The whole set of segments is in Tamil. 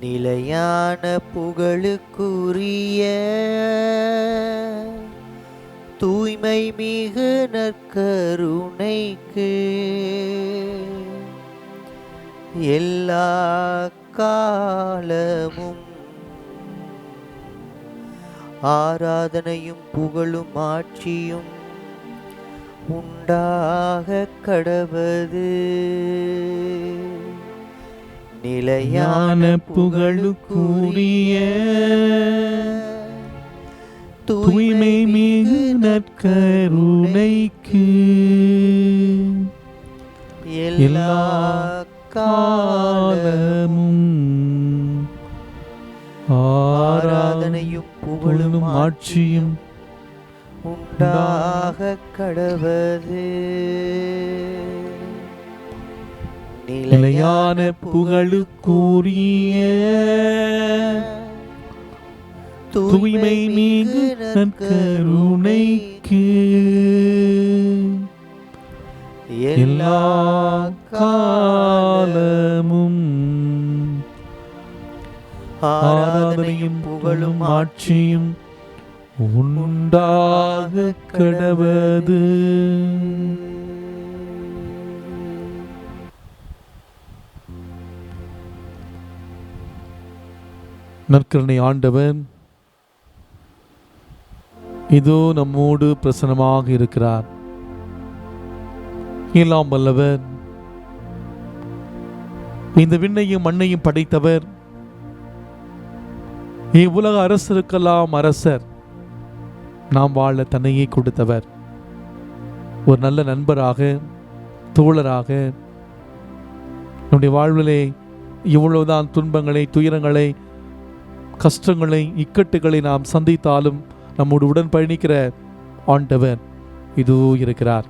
நிலையான புகழுக்குரிய தூய்மை மிகு நற்கருணைக்கு எல்லா காலமும் ஆராதனையும் புகழும் ஆட்சியும் உண்டாக கடவது. நிலையான புகழுக்குரிய தூய்மை மிகு நற்கருணைக்கு எல்லா காலமும் ஆராதனையும் புகழும் ஆட்சியும் உண்டாக கடவது. நிலையான புகழுக்குரிய தூய்மை மிகு நற்கருணைக்கு எல்லா காலமும் ஆராதனையும் புகழும் ஆட்சியும் உண்டாக கடவது. நற்கருணை ஆண்டவர் இதோ நம்மோடு பிரசன்னமாக இருக்கிறார். எல்லாம் வல்லவர், இந்த விண்ணையும் மண்ணையும் படைத்தவர், இவ்வுலக அரசருக்கெல்லாம் அரசர், நாம் வாழ தன்னையே கொடுத்தவர், ஒரு நல்ல நண்பராக தோழராக நம்முடைய வாழ்விலே இவ்வளவுதான் துன்பங்களை, துயரங்களை, கஷ்டங்களை, இக்கட்டுகளை நாம் சந்தித்தாலும் நம்மோடு உடன் பயணிக்கிற ஆண்டவர் இதோ இருக்கிறார்.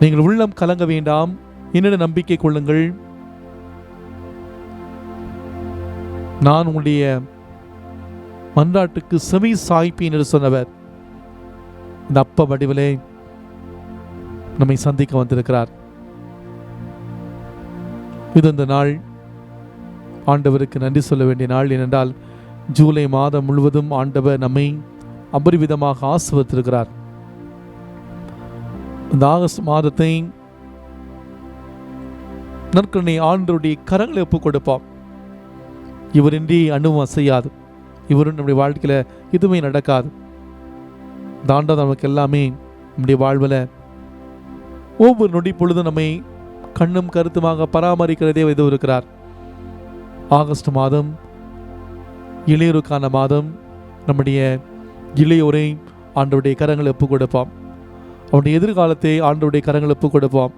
நீங்கள் உள்ளம் கலங்க வேண்டாம், என்னிடம் நம்பிக்கை கொள்ளுங்கள், நான் உங்களுடைய மன்றாட்டுக்கு செவி சாய்ப்பேன் என்று சொன்னவர் இந்த அப்ப வடிவிலே நம்மை சந்திக்க வந்திருக்கிறார். இது இந்த நாள் ஆண்டவருக்கு நன்றி சொல்ல வேண்டிய நாள். ஏனென்றால் ஜூலை மாதம் முழுவதும் ஆண்டவர் நம்மை அபரிவிதமாக ஆசீர்வதித்திருக்கிறார். இந்த ஆகஸ்ட் மாதத்தை நற்கருணை ஆண்டவருடைய கரங்களை ஒப்புக் கொடுப்போம். இவரின்றி அணுவும் அசையாது, இவரும் நம்முடைய வாழ்க்கையில எதுவுமே நடக்காது. இந்த ஆண்டவர் நமக்கு எல்லாமே நம்முடைய வாழ்வில் ஒவ்வொரு நொடி பொழுதும் நம்மை கண்ணும் கருத்துமாக பராமரிக்கிறதே இது இருக்கிறார். ஆகஸ்ட் மாதம் இளையோருக்கான மாதம். நம்முடைய இளையோரை ஆண்டவருடைய கரங்களை ஒப்புக் கொடுப்போம். அவருடைய எதிர்காலத்தை ஆண்டவருடைய கரங்களை ஒப்புக் கொடுப்போம்.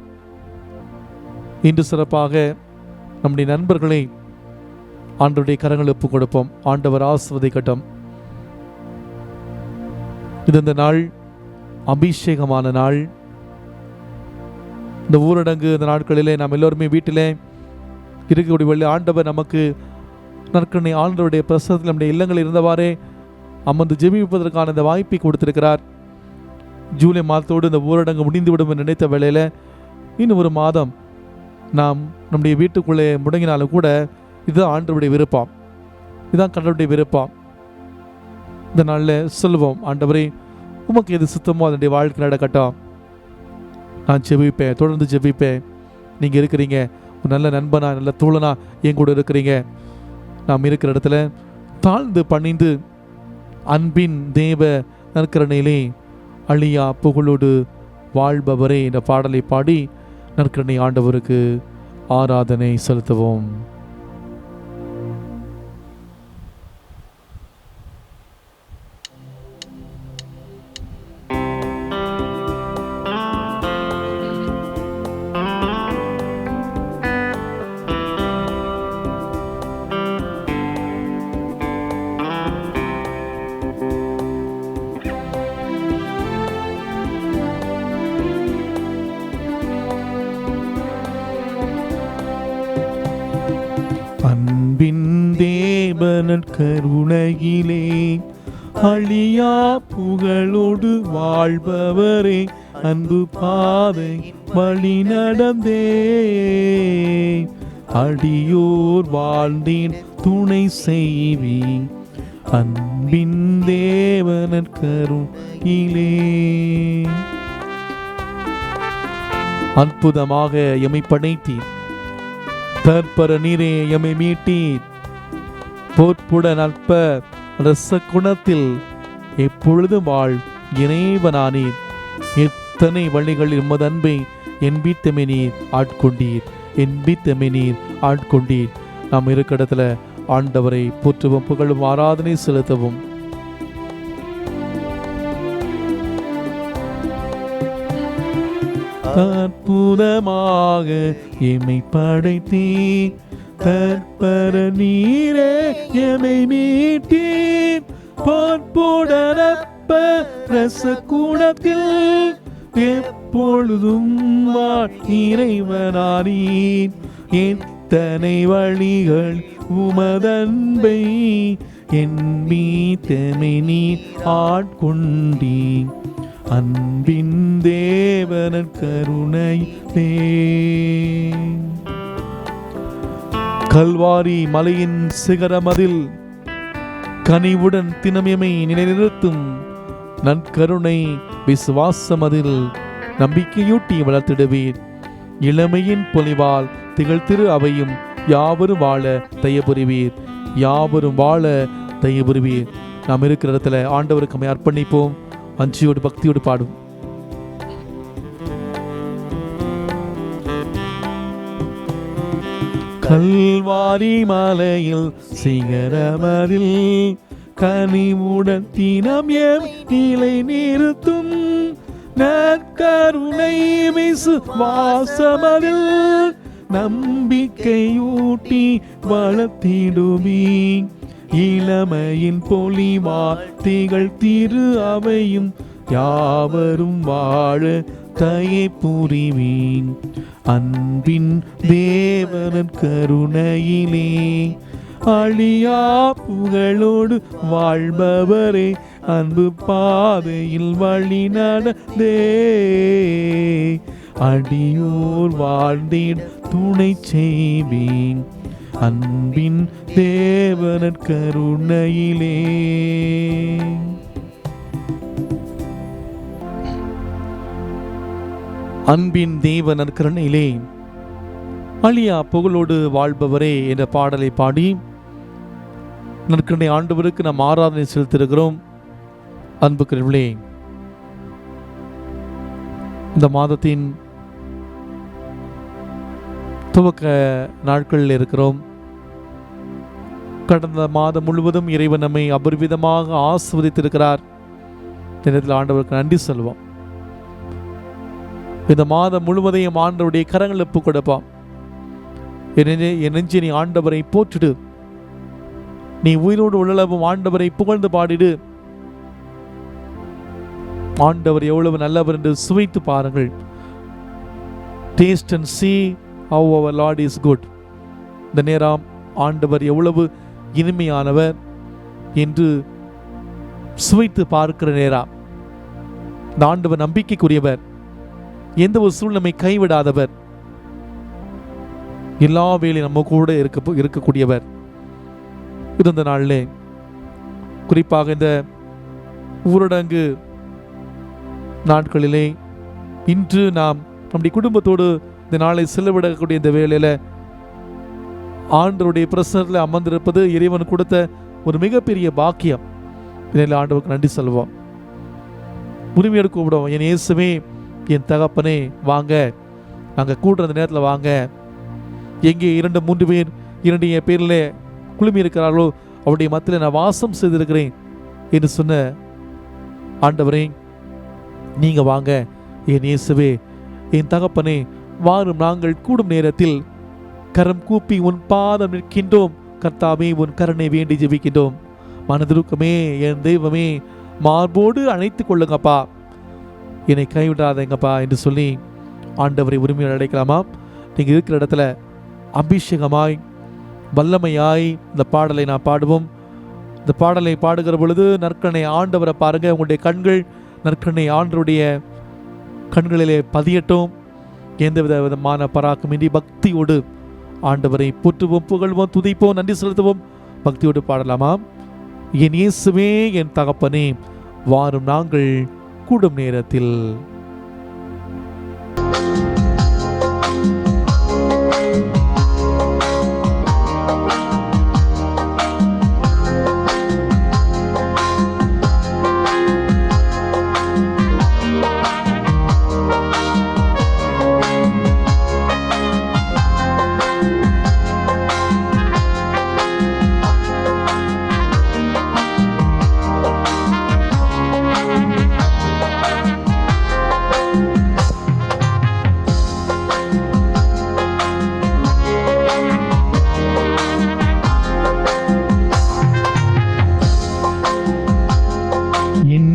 இன்று சிறப்பாக நம்முடைய நண்பர்களை ஆண்டவருடைய கரங்களை ஒப்புக் கொடுப்போம். ஆண்டவர் ஆசீர்வதிக்கட்டும். இது இந்த நாள் அபிஷேகமான நாள். இந்த ஊரடங்கு இந்த நாட்களிலே நாம் எல்லோருமே வீட்டிலே இருக்கக்கூடிய ஆண்டவர் நமக்கு நற்கருணை ஆண்டவருடைய பிரசனத்தில் நம்முடைய இல்லங்களில் இருந்தவாறே அமர்ந்து ஜெபிப்பதற்கான இந்த வாய்ப்பை கொடுத்திருக்கிறார். ஜூலை மாதத்தோடு இந்த ஊரடங்கு முடிந்துவிடும் என்று நினைத்த வேளையில் இன்னும் ஒரு மாதம் நாம் நம்முடைய வீட்டுக்குள்ளே முடங்கினாலும் கூட இதுதான் ஆண்டவருடைய விருப்பம், இதுதான் கடவுளுடைய விருப்பம். இந்த நாளில் சொல்லுவோம், ஆண்டவரே உமக்கு எது சுத்தமோ அதனுடைய வாழ்க்கை நடக்கட்டும். நான் ஜெபிப்பேன், தொடர்ந்து ஜெபிப்பேன். நீங்கள் இருக்கிறீங்க, ஒரு நல்ல நண்பனா, நல்ல தோழனா என் கூட இருக்கிறீங்க. நாம் இருக்கிற இடத்துல தாழ்ந்து பணிந்து அன்பின் தேவ நற்கருணையிலே அழியா புகழோடு வாழ்பவரே என்ற பாடலை பாடி நற்கருணை ஆண்டவருக்கு ஆராதனை செலுத்துவோம். அன்பின் தேவன் கருணையிலே அழியா புகழோடு வாழ்பவரே, அன்பு பாதை வழி நடந்தே அடியோர் வாழ்ந்தேன் துணை செய்வீர் அன்பின் தேவனர் கருணையிலே. அற்புதமாக எமை படைத்தீர், தற்பர நீரே எமை மீட்டீர். போற்புடன் அற்ப ரச குணத்தில் எப்பொழுதும் வாழ் இறைவனானீர். எத்தனை வழிகளில் உமது அன்பை என்பித்தமை நீர் ஆட்கொண்டீர், என்பித்தமை நீர் ஆட்கொண்டீர். நாம் இருக்க இடத்துல ஆண்டவரை போற்றுவோம், புகழும், ஆராதனை செலுத்தவும். அற்புதமாக எமை படைத்தீர், தற்பர நீரே எமை மீட்டீர். பொற்புடனப்ப ரச கூடத்தில் எப்பொழுதும் இறைவனானீர். எத்தனை வழிகள் உமதன்பை என்பித்தமை நீர் ஆட்கொண்டீர். அன்பின் தேவனர் கருணையிலே. கல்வாரி மலையின் சிகரமதில் கனிவுடன் தினமெமை நிலைநிறுத்தும் நற்கருணை விசுவாசமதில் நம்பிக்கையூட்டி வளர்த்திடுவீர். இளமையின் பொலிவால் திகழ்திரு அவையும் யாவரும் வாழ தயபுரிவீர், யாவரும் வாழ தயபுரிவீர். நாம் இருக்கிற இடத்துல ஆண்டவருக்கு நம்மை அர்ப்பணிப்போம், அஞ்சியோடு பக்தியோடு பாடும். கல்வாரி மலையில் சிகரமதில் கனிவுடன் தினம் எம் நிலை நிறுத்தும் நற்கருணை விசுவாசமதில் நம்பிக்கையூட்டி வளர்த்திடுமே. இளமையின் பொலிவால் திகழ் திரு அவையும் யாவரும் வாழ தயை புரிவீன். அன்பின் தேவனர் கருணையிலே அழியா புகழோடு வாழ்பவரே, அன்பு பாதையில் வழி நடந்தே அடியோர் வாழ்ந்தேன் துணை செய்வீன். அன்பின் தேவனர் கருணையிலே. அன்பின் தேவனர் கருணையிலே அழியா புகழோடு வாழ்பவரே என்ற பாடலை பாடி நற்கருணை ஆண்டவருக்கு நாம் ஆராதனை செலுத்திருக்கிறோம். அன்புக்குரியவர்களே, இந்த மாதத்தின் துவக்க நாட்களில் இருக்கிறோம். கடந்த மாதம் முழுவதும் இறைவன் நம்மை அபரிவிதமாக ஆசீர்வதித்திருக்கிறார். நேரத்தில் ஆண்டவருக்கு நன்றி சொல்வோம். இந்த மாதம் முழுவதையும் ஆண்டவருடைய கரங்கள் ஒப்பு கொடுப்பான். என் நெஞ்சே நீ ஆண்டவரை போற்றிடு, நீ உயிரோடு உள்ளளவும் ஆண்டவரை புகழ்ந்து பாடிடு. ஆண்டவர் எவ்வளவு நல்லவர் என்று சுவைத்து பாருங்கள். Taste and see how our Lord is good. இந்த நேரம் ஆண்டவர் எவ்வளவு இனிமையானவர் என்று சுவைத்து பார்க்கிற நேரம். இந்த ஆண்டவர் நம்பிக்கைக்குரியவர், எந்த ஒரு சூழ்நிலை கைவிடாதவர், எல்லா வேளையும் நம்ம கூட இருக்கக்கூடியவர். இந்த நாளிலே குறிப்பாக இந்த ஊரடங்கு நாட்களிலே இன்று நாம் நம்முடைய குடும்பத்தோடு இந்த நாளை செலவிடக்கூடிய இந்த வேளையில ஆண்டவருடைய பிரசன்னத்தில் அமர்ந்திருப்பது இறைவன் கொடுத்த ஒரு மிகப்பெரிய பாக்கியம். இதில் ஆண்டவருக்கு நன்றி சொல்வோம், உரிமையோடு கூப்பிடுவோம். என் இயேசுவே, என் தகப்பனே, வாங்க, நாங்கள் கூடுற அந்த நேரத்தில் வாங்க. எங்கே 2-3 பேர் என்னுடைய பேரில் குழுமி இருக்கிறார்களோ அவருடைய மத்தியில் நான் வாசம் செய்திருக்கிறேன் என்று சொன்ன ஆண்டவரே, நீங்க வாங்க. என் இயேசுவே, என் தகப்பனே, வாரும், நாங்கள் கூடும் நேரத்தில் கரம் கூப்பி உன் பாதம் நிற்கின்றோம். கர்த்தாவே, உன் கருணை வேண்டி ஜெபிக்கின்றோம். மனதிருக்கமே, என் தெய்வமே, மார்போடு அணைத்துக் கொள்ளுங்கப்பா, என்னை கைவிடாதேங்கப்பா என்று சொல்லி ஆண்டவரை உரிமையை அழைக்கலாமா? நீங்கள் இருக்கிற இடத்துல அபிஷேகமாய் வல்லமையாய் இந்த பாடலை நான் பாடுவோம். இந்த பாடலை பாடுகிற பொழுது நற்கருணை ஆண்டவரை பாருங்க. உங்களுடைய கண்கள் நற்கருணை ஆண்டவருடைய கண்களிலே பதியட்டும். எந்த விதமான பராக்குமின்றி பக்தியோடு ஆண்டவரை போற்றுவோம், புகழ்வோம், துதிப்போம், நன்றி செலுத்துவோம். பக்தியோடு பாடலாமாம். என் இயேசுவே என் தகப்பனே, வாரும் நாங்கள் கூடும் நேரத்தில்.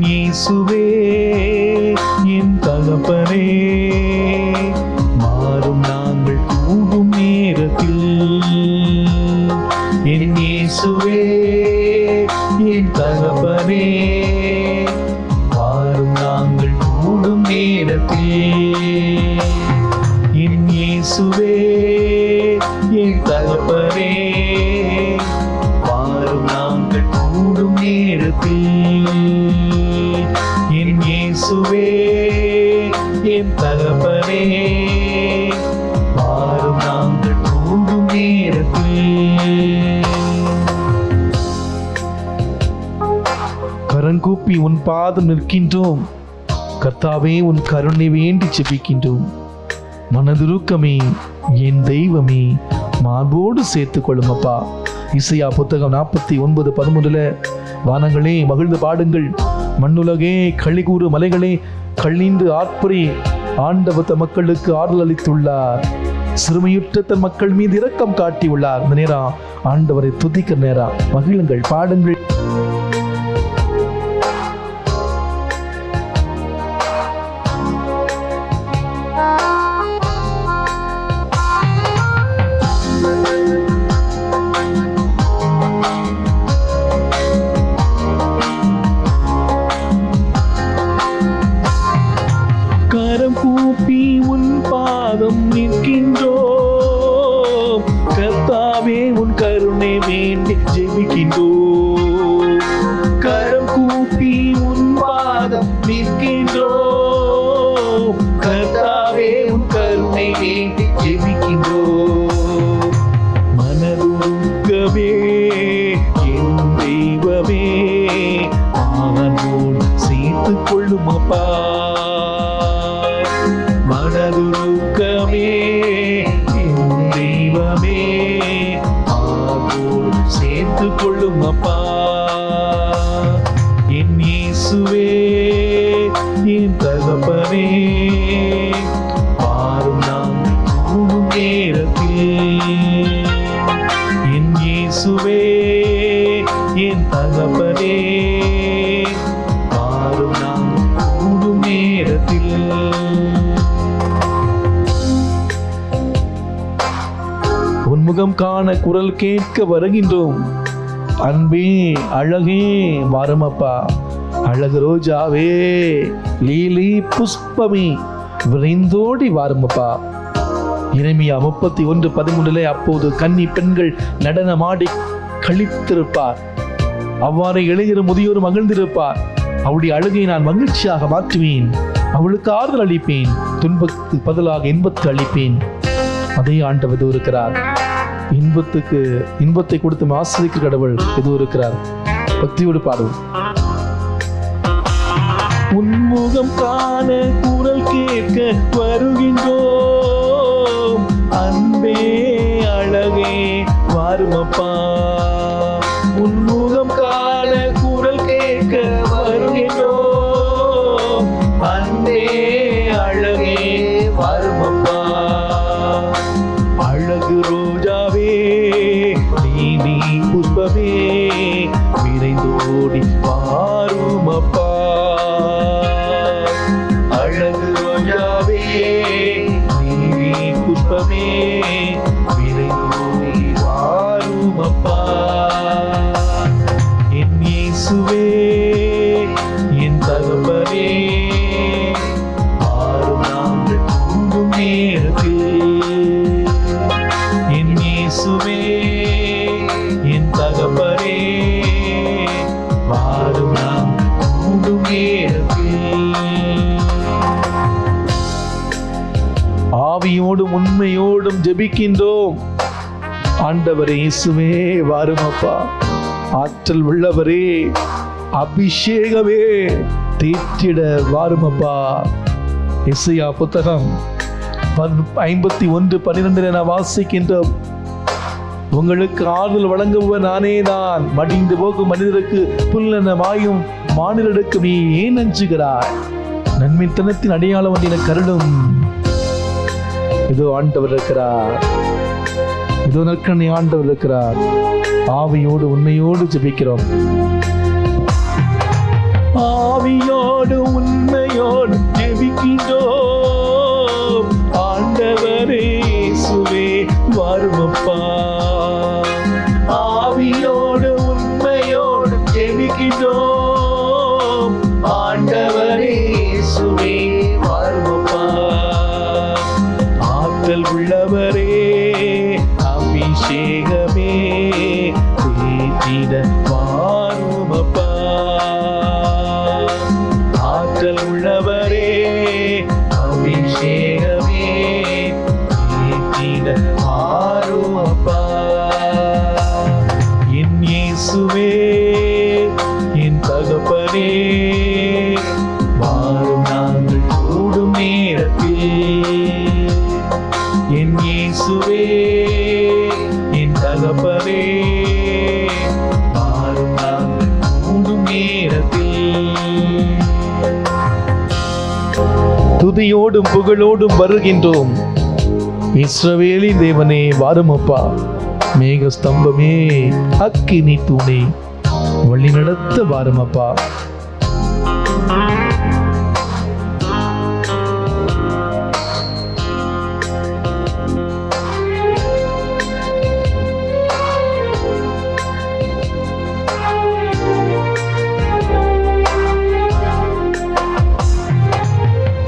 இயேசுவே என் தகப்பனே, மாறும் நாங்கள் கூடும் நேரத்தில். என் இயேசுவே என் தகப்பனே, மாறும் நாங்கள் கூடும் நேரத்தில். என் இயேசுவே என் தகப்பனே, மாறும் நாங்கள் கூடும் நேரத்தில். என் இயேசுவே என் தகப்பனே, மாறும் நாங்கள் கூடும் நேரத்தில். கரங்கூப்பி உன் பாதம் நிற்கின்றோம் கர்த்தாவே, உன் கருணை வேண்டி செபிக்கின்றோம். மனதுருக்கமே என் தெய்வமே, மார்போடு சேர்த்துக் கொள்ளும் அப்பா. இசையா புத்தகம் 49:13 வானங்களே மகிழ்ந்து பாடுங்கள், மண்ணுலகே களி கூறு, மலைகளே கழிந்து ஆர்ப்பரி, ஆண்டவர் தம் மக்களுக்கு ஆறுதல் அளித்துள்ளார், சிறுமையுற்ற தன் மக்கள் மீது இரக்கம் காட்டியுள்ளார். இந்த நேரம் ஆண்டவரை துதிக்கிற நேரம், மகிழுங்கள், பாடுங்கள். கரம் கூப்பி உன் பாதம் நிற்கின்றோம் கர்த்தாவே, உன் கருணை வேண்டி ஜெபிக்கின்றோம். கரம் கூப்பி உன் பாதம் நிற்கின்றோம் கர்த்தாவே, உன் கருணை வேண்டி ஜெபிக்கின்றோம். மனதுருக்கமே என் தெய்வமே, ஆனோடு சேர்த்துக் கொள்ளும் அப்பா. மனதுருக்கமே என் தெய்வமே, ஆனோடு சேர்த்துக் கொள்ளும் அப்பா. என் இயேசுவே என் தகப்பனே, மாறும் நாங்கள் கூடும் நேரத்தில். என் இயேசுவே என் தகப்பனே, மாறும் நாங்கள் கூடும் நேரத்தில். உன்முகம் காண குரல் கேட்க வருகின்றோம். அன்பே அழகே வாருமப்பா, அழகு ரோஜாவே லீலி புஷ்பமே விரைந்தோடி வாருமப்பா. எரேமியா 31:13 அப்போது கன்னி பெண்கள் நடனமாடி கழித்திருப்பார், அவ்வாறு இளைஞரும் முதியோரும் மகிழ்ந்திருப்பார். அவளுடைய அழுகை நான் மகிழ்ச்சியாக மாற்றுவேன், அவளுக்கு ஆறுதல் அளிப்பேன், துன்பத்துக்கு பதிலாக இன்பத்தை அளிப்பேன். அதே ஆண்டவர் எது இருக்கிறார், இன்பத்தை கொடுத்து ஆசிரிக்க கடவுள் எது இருக்கிறார். பக்தியோடு பாடுவோம். உன்முகம் காண குரல் கேட்க வருகின்றோம், அன்பே அழகே வாருமப்பா. உன்முகம் காண குரல் கேட்க வருகின்றோம், அன்பே அழகே வாருமப்பா. அழகு ரோஜாவே நீ புஷ்பமே விரைந்தோடி வாருமப்பா. அழகு ரோஜாவே நீ புஷ்பமே விரைந்தோடி வாருமப்பா. என் இயேசுவே என் தகப்பனே, மாறும் நாங்கள் கூடும் நேரத்தில். என் இயேசுவே என் தகப்பனே வாரும் நாம் கூடும் நேரத்தில். ஆவியோடும் உண்மையோடும் ஜெபிக்கின்றோம். ஆண்டவரே இயேசுவே வாரும் அப்பா. ஆற்றல் உள்ளவரே, அபிஷேகமே தேற்றிட வாரும் அப்பா. எசையா புத்தகம் 51:12 நான் வாசிக்கின்றோம். உங்களுக்கு ஆறுதல் வழங்குபவர் நானே தான். மடிந்து போகும் மனிதருக்கு புல்லென மாயும் மானிடருக்கு நீ ஏன் அஞ்சுகிறாய்? நன்மைத்தனத்தின் அடையாளம் வந்து எனக்கு கருடும். இதோ ஆண்டவர் இருக்கிறார், இதோ நற்கண்ணை ஆண்டவர் இருக்கிறார். ஆவியோடு உண்மையோடு ஜெபிக்கிறோம். ஆவியோடு உண்மையோடு ஜெபிக்கின்றோம். ஆண்டவரே இயேசுவே வாருமப்பா. ஆவியோடு உண்மையோடு ஜெபிக்கின்றோம். ஆண்டவரே இயேசுவே வாருமப்பா. ஆற்றல் உள்ளவரே, அபிஷேகமே தேற்றிட வாருமப்பா. ஆற்றல் உள்ளவரே, அபிஷேகமே தேற்றிட வாருமப்பா. என் இயேசுவே என் தகப்பனே வாரும் நாங்கள் கூடும் நேரத்தில். என் இயேசுவே என் தகப்பனே வாரும் நாங்கள் கூடும் நேரத்தில். துதியோடும் புகழோடும் வருகின்றோம். இஸ்ரவேலின் தேவனே வாருமப்பா. மேக ஸ்தம்பமே, அக்கினி தூணே, வழி நடத்த வாருமப்பா.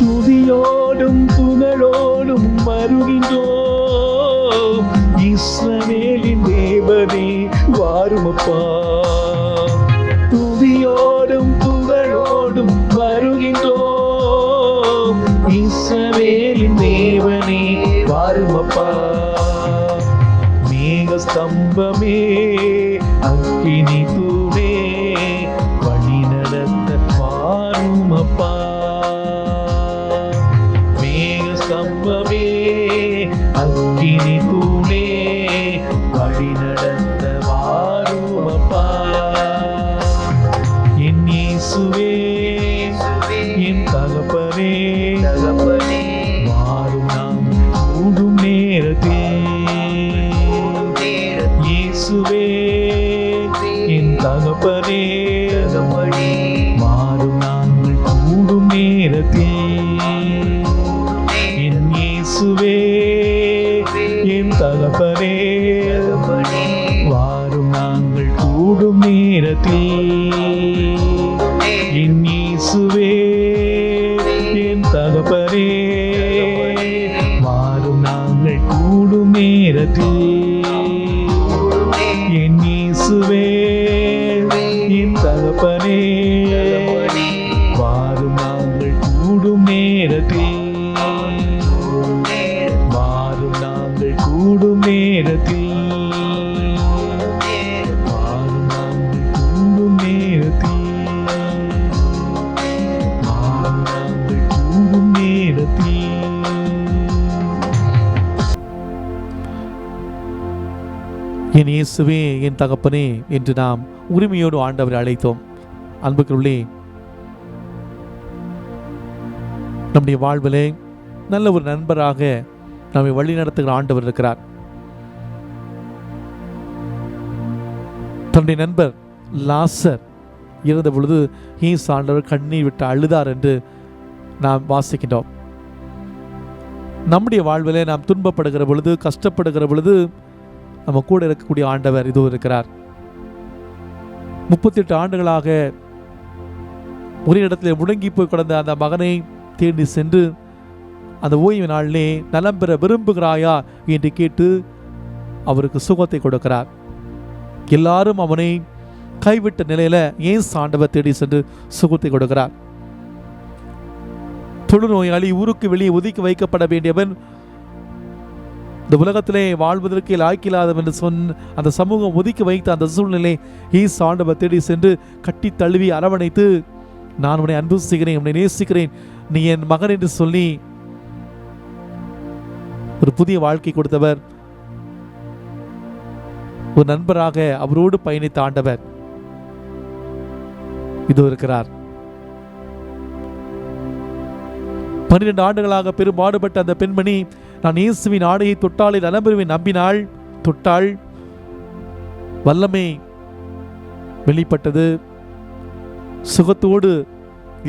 துதியோடும் புகழோடும் வருகின்றோம். இஸ்ரவேலின் தேவனே வாருமப்பா. துதியோடும் புகழோடும் வருகின்றோம். இஸ்ரவேலின் தேவனே வாருமப்பா. மேக ஸ்தம்பமே, அக்கினி தூணே, வழி நடத்த வாருமப்பா. மேக ஸ்தம்பமே, அக்கினி தூணே, வழி நடத்த வாருமப்பா. என் இயேசுவே என் தகப்பனே வாரும் நாம் கூடும் நேரத்தில். இயேசுவே என் தகப்பனே வாரும் நாங்கள் கூடும் நேரத்தில். என் இயேசுவே என் தகப்பனே வாரும் நாங்கள் கூடும் நேரத்தில். என் இயேசுவே என் தகப்பனே வாரும் நாங்கள் கூடும் நேரத்தில். என் இயேசுவே என் தகப்பனே வாரும் நாங்கள் கூடும் நேரத்தில். வாரும் நாங்கள் கூடும் நேரத்தில். வாரும் நாங்கள் கூடும் நேரத்தில். வாரும் நாங்கள் கூடும் நேரத்தில். என் இயேசுவே என் தகப்பனே என்று நாம் உரிமையோடு ஆண்டவரை அழைத்தோம். அன்புக்குள்ளே, நம்முடைய வாழ்விலே நல்ல ஒரு நண்பராக நம்மை வழி நடத்துகிற ஆண்டவர் இருக்கிறார். தன்னுடைய நண்பர் லாசர் இருந்த பொழுது இயேசு ஆண்டவர் கண்ணீர் விட்டு அழுதார் என்று நாம் வாசிக்கின்றோம். நம்முடைய வாழ்விலே நாம் துன்பப்படுகிற பொழுது, கஷ்டப்படுகிற பொழுது நம்ம கூட இருக்கக்கூடிய ஆண்டவர் இதோ இருக்கிறார். 38 ஆண்டுகளாக ஒரு இடத்துல முடங்கி போய் கிடந்த அந்த மகனை தேடி சென்று அந்த ஓய்வு நாளிலே நலம் பெற விரும்புகிறாயா என்று கேட்டு அவருக்கு சுகத்தை கொடுக்கிறார். எல்லாரும் அவனை கைவிட்ட நிலையில ஏன் ஆண்டவர் தேடி சென்று சுகத்தை கொடுக்கிறார். தொழுநோயாளி ஊருக்கு வெளியே ஒதுக்கி வைக்கப்பட வேண்டியவன், இந்த உலகத்திலே வாழ்வதற்கு லாய்க்கில்லாதவன் என்று சொன்ன அந்த சமூகம் ஒதுக்கி வைத்த அந்த சூழ்நிலை ஈசு ஆண்டவர் தேடி சென்று கட்டி தழுவி அரவணைத்து, நான் உன்னை அன்பு செய்கிறேன், உன்னை நேசிக்கிறேன், நீ என் மகன் என்று சொல்லி ஒரு புதிய வாழ்க்கை கொடுத்தவர், ஒரு நண்பராக அவரோடு பயணித்த ஆண்டவர் இது இருக்கிறார். 12 ஆண்டுகளாக பெரும்பாடுபட்ட அந்த பெண்மணி, நான் இயேசுவின் ஆடையை தொட்டாலே நலம் பெறுவேன் நம்பினாள். தொட்டாள், வல்லமை வெளிப்பட்டது, சுகத்தோடு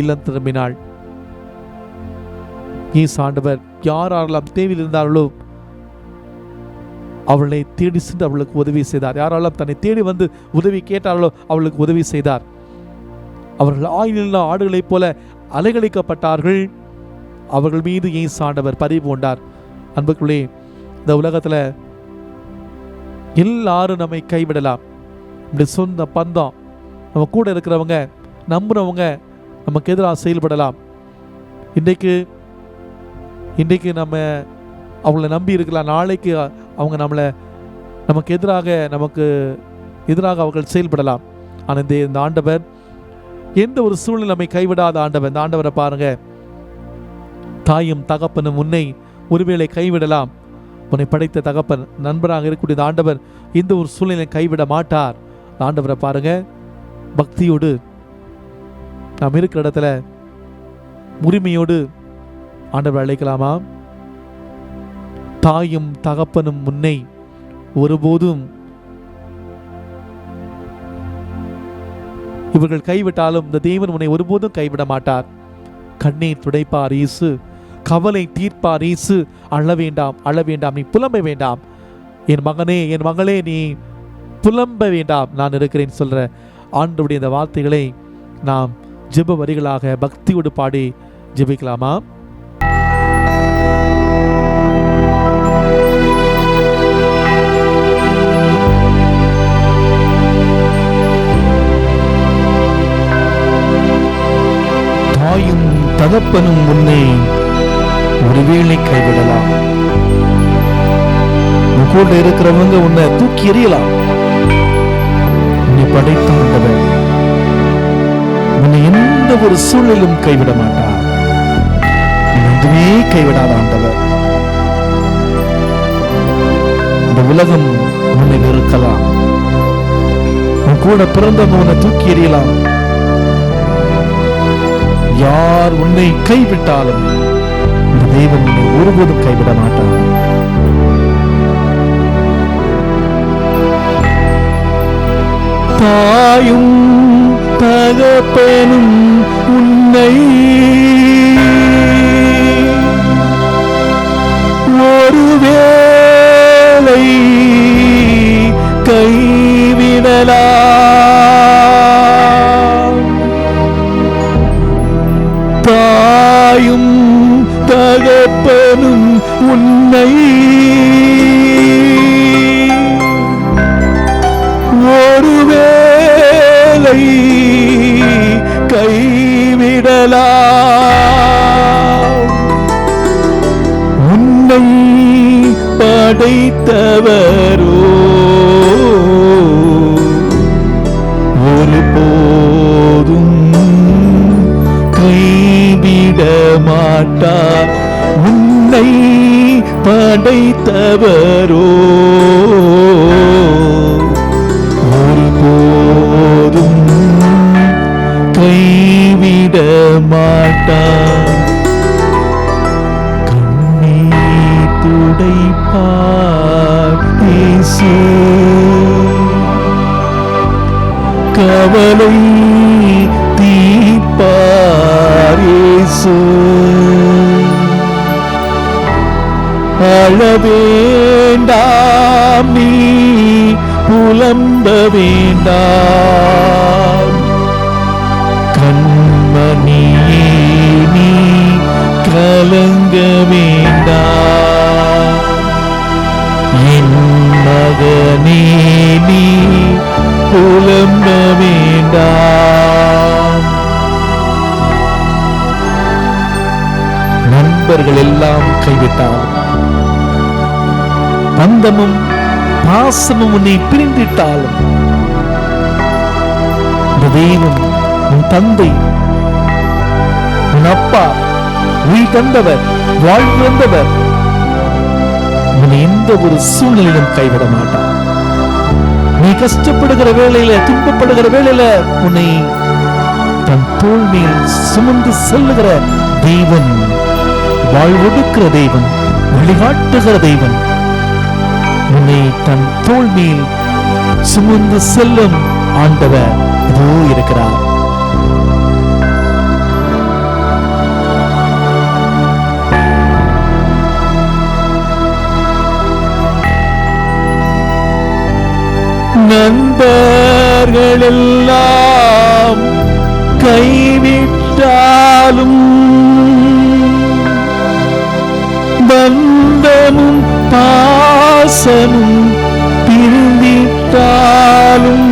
இல்லம் திரும்பினாள். இயேசு ஆண்டவர் யாரெல்லாம் தேவையில் இருந்தார்களோ அவளை தேடி சென்று அவளுக்கு உதவி செய்தார். யாரெல்லாம் தன்னை தேடி வந்து உதவி கேட்டார்களோ அவளுக்கு உதவி செய்தார். அவர்கள் ஆயிலில்லா ஆடுகளைப் போல அலைகழிக்கப்பட்டார்கள். அவர்கள் மீது இயேசு ஆண்டவர் பரிவு கொண்டார். அன்புக்குள்ளே, இந்த உலகத்தில் எல்லாரும் நம்மை கைவிடலாம். நம்முடைய சொந்த பந்தம், நம்ம கூட இருக்கிறவங்க, நம்புறவங்க நமக்கு எதிராக செயல்படலாம். இன்றைக்கு நம்ம அவங்கள நம்பி இருக்கலாம், நாளைக்கு அவங்க நமக்கு எதிராக அவர்கள் செயல்படலாம். ஆனால் இந்த ஆண்டவர் எந்த ஒரு சூழ்நிலை நம்மை கைவிடாத ஆண்டவர். இந்த ஆண்டவரை பாருங்க, தாயும் தகப்பனும் உன்னை ஒருவேளை கைவிடலாம். உன்னை படைத்த தகப்பன் நண்பராக இருக்கக்கூடிய இந்த ஆண்டவர் இந்த ஒரு சூழ்நிலை கைவிட மாட்டார். ஆண்டவரை பாருங்க, பக்தியோடு நாம் இருக்கிற இடத்துல உரிமையோடு ஆண்டவர் அழைக்கலாமா? தாயும் தகப்பனும் உன்னை ஒருபோதும் இவர்கள் கைவிட்டாலும் இந்த தேவன் உன்னை ஒருபோதும் கைவிட மாட்டார். கண்ணீர் துடைப்பார் இயேசு, கவலை தீர்ப்பார் இயேசு. அழ வேண்டாம், அழ வேண்டாம், நீ புலம்ப வேண்டாம், என் மகனே என் மகளே நீ புலம்ப வேண்டாம், நான் இருக்கிறேன் சொல்ற ஆண்டவருடைய இந்த வார்த்தைகளை நாம் ஜெப வரிகளாக பக்தியோடு பாடி ஜெபிக்கலாமா? தாயும் தகப்பனும் உன்னை ஒருவேளை கைவிடலாம். உன் கூட இருக்கிறவங்க உன்னை தூக்கி எறியலாம். உன்னை படைத்த ஆண்டவர் உன்னை எந்த ஒரு சூழலும் கைவிட மாட்டார். எதுவே கைவிடாத ஆண்டவர். இந்த உலகம் உன்னை வெறுக்கலாம், உன் கூட பிறந்தவங்க உன்னை தூக்கி எறியலாம். யார் உன்னை கைவிட்டாலும் இந்த தெய்வம் உன்னை ஒருபோதும் கைவிட மாட்டார். தாயும் தகப்பனும் உன்னை ஒருவேளை கைவிடலாம். தாயும் தகப்பனும் உன்னை ஒருவேளை கைவிடலாம். உன்னை படைத்தவரோ ஒருபோதும் கைவிட மாட்டார். உன்னை படைத்தவரோ ஒருபோதும் கைவிட மாட்டார். கண்ணீர் துடைப்பார் இயேசு, கவலை தீர்ப்பார் இயேசு. அழ வேண்டாம், நீ புலம்ப வேண்டாம். கண்மணியே நீ கலங்க வேண்டாம். என் மகனே பந்தமும் பாசமும் உன்னை பிரிந்திட்டாலும் இந்த தெய்வம், உன் தந்தை, உன் அப்பா, உயிர் தந்தவர், வாழ்வு வந்தவர் உன்னை எந்த ஒரு சூழ்நிலையிலும் கைவிட மாட்டார். நீ கஷ்டப்படுகிற வேளையில, துன்பப்படுகிற வேளையில உன்னை தன் தோள் மேல் சுமந்து செல்லுகிற தெய்வன், வாழ்வொடுக்கிற தெய்வன், வழிகாட்டுகிற தெய்வன், உன்னை தன் தோள் மேல் சுமந்து செல்லும் ஆண்டவர் இதோ இருக்கிறார். நண்பர்கள் எல்லாம் கைவிட்டாலும் பந்தமும் பாசமும் பிரிந்திட்டாலும்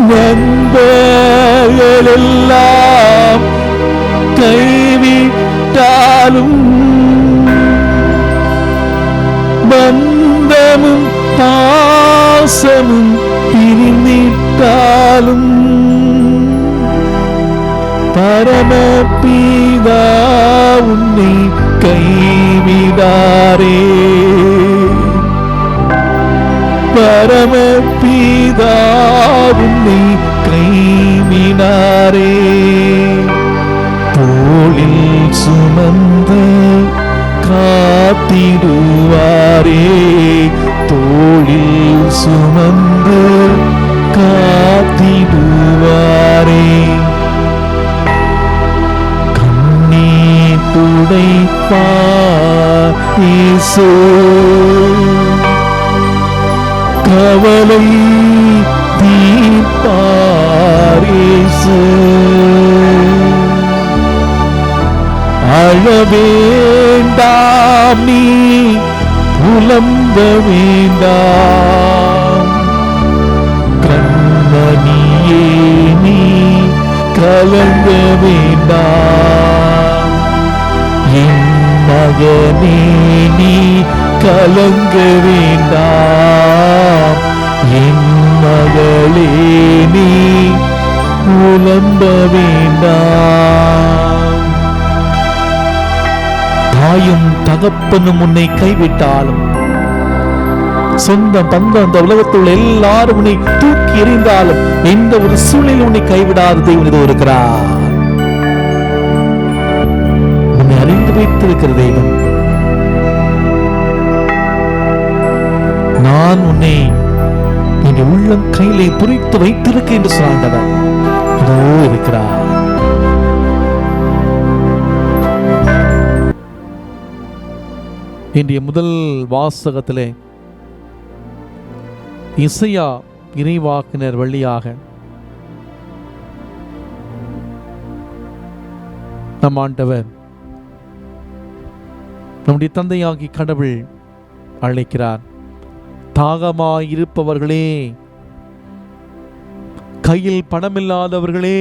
நண்பர்கள் எல்லாம் கைவிட்டாலும் பந்தமும் பாசமும் பிரிந்திட்டாலும் பரமபிதா உன்னை கைவிடாரே. பரமபிதா உன்னை கைவிடாரே. தோளில் சுமந்து காத்திடுவாரே. தோளில் சுமந்து காத்திடுவாரே. கண்ணீர் துடைப்பார் இயேசு. கவலை தீர்ப்பார் இயேசு. அழ வேண்டாம் நீ, புலம்ப வேண்டாம். கண்மணியே நீ கலங்க வேண்டாம். என் மகனே நீ கலங்க வேண்டாம். என் மகளே நீ புலம்ப வேண்டாம். தாயும் தகப்பனும் உன்னை கைவிட்டாலும், சொந்த பந்தம் அந்த உலகத்தில் உள்ள எல்லாரும் உன்னை தூக்கி எறிந்தாலும், எந்த ஒரு சூழ்நிலை உன்னை கைவிடாத தெய்வம் இதோ இருக்கிறார். உன்னை அறிந்து வைத்திருக்கிற தெய்வம். நான் உன்னை என் உள்ளம் கையிலே புரித்து வைத்திருக்க என்று சொன்னவர் இதோ இருக்கிறார். இன்றைய முதல் வாசகத்திலே இசையா இறைவாக்கினர் வழியாக நம் ஆண்டவர் நம்முடைய தந்தையாகி கடவுள் அழைக்கிறார். தாகமாயிருப்பவர்களே, கையில் பணமில்லாதவர்களே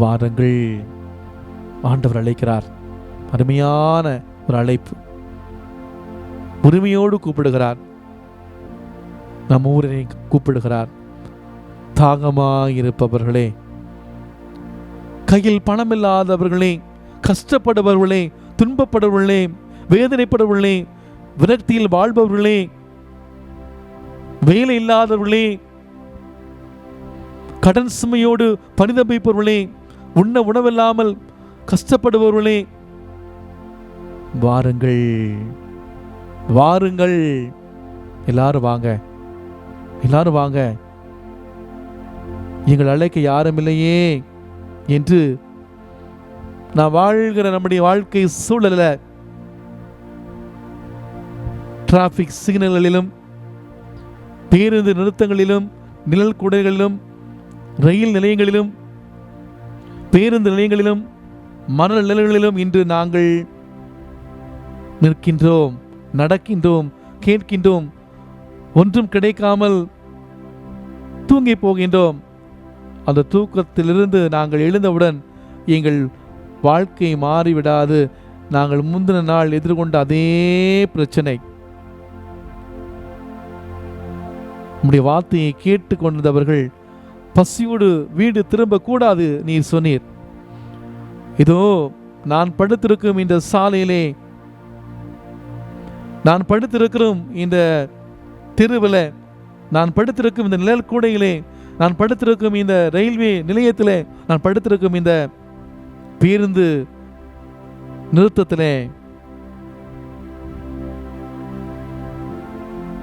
வாருங்கள். ஆண்டவர் அழைக்கிறார். அருமையான ஒரு அழைப்பு. உரிமையோடு கூப்பிடுகிறார். நம் ஊரை கூப்பிடுகிறார். தாகமாயிருப்பவர்களே, கையில் பணமில்லாதவர்களே, கஷ்டப்படுபவர்களே, துன்பப்படுபவர்களே, வேதனைப்படுபவர்களே, விரக்தியில் வாழ்பவர்களே, வேலை இல்லாதவர்களே, கடன் சுமையோடு பரிதபிப்பவர்களே, உண்ண உணவில்லாமல் கஷ்டப்படுபவர்களே வாருங்கள், வாருங்கள். எல்லாரும் வாங்க, எல்லாரும் வாங்க. எங்கள் அழைக்க யாரும் இல்லையே என்று நான் வாழ்கிற நம்முடைய வாழ்க்கை சூழல டிராபிக் சிக்னல்களிலும், பேருந்து நிறுத்தங்களிலும், நிழல் குடைகளிலும், ரயில் நிலையங்களிலும், பேருந்து நிலையங்களிலும், மணல் நிலையங்களிலும் இன்று நாங்கள் நிற்கின்றோம், நடக்கின்றோம், கேட்கின்றோம். ஒன்றும் கிடைக்காமல் தூங்கி போகின்றோம். அந்த தூக்கத்திலிருந்து நாங்கள் எழுந்தவுடன் எங்கள் வாழ்க்கை மாறிவிடாது. நாங்கள் முந்தின நாள் எதிர்கொண்ட அதே பிரச்சனை. உம்முடைய வார்த்தையை கேட்டு கொண்டவர்கள் பசியோடு வீடு திரும்ப கூடாது நீர் சொன்னீர். இதோ நான் படுத்திருக்கும் இந்த சாலையிலே, நான் படுத்திருக்கிறோம் இந்த தெருவில், நான் படுத்திருக்கும் இந்த நிழல் கூடையிலே, நான் படுத்திருக்கும் இந்த ரயில்வே நிலையத்திலே, நான் படுத்திருக்கும் இந்த பேருந்து நிறுத்தத்திலே,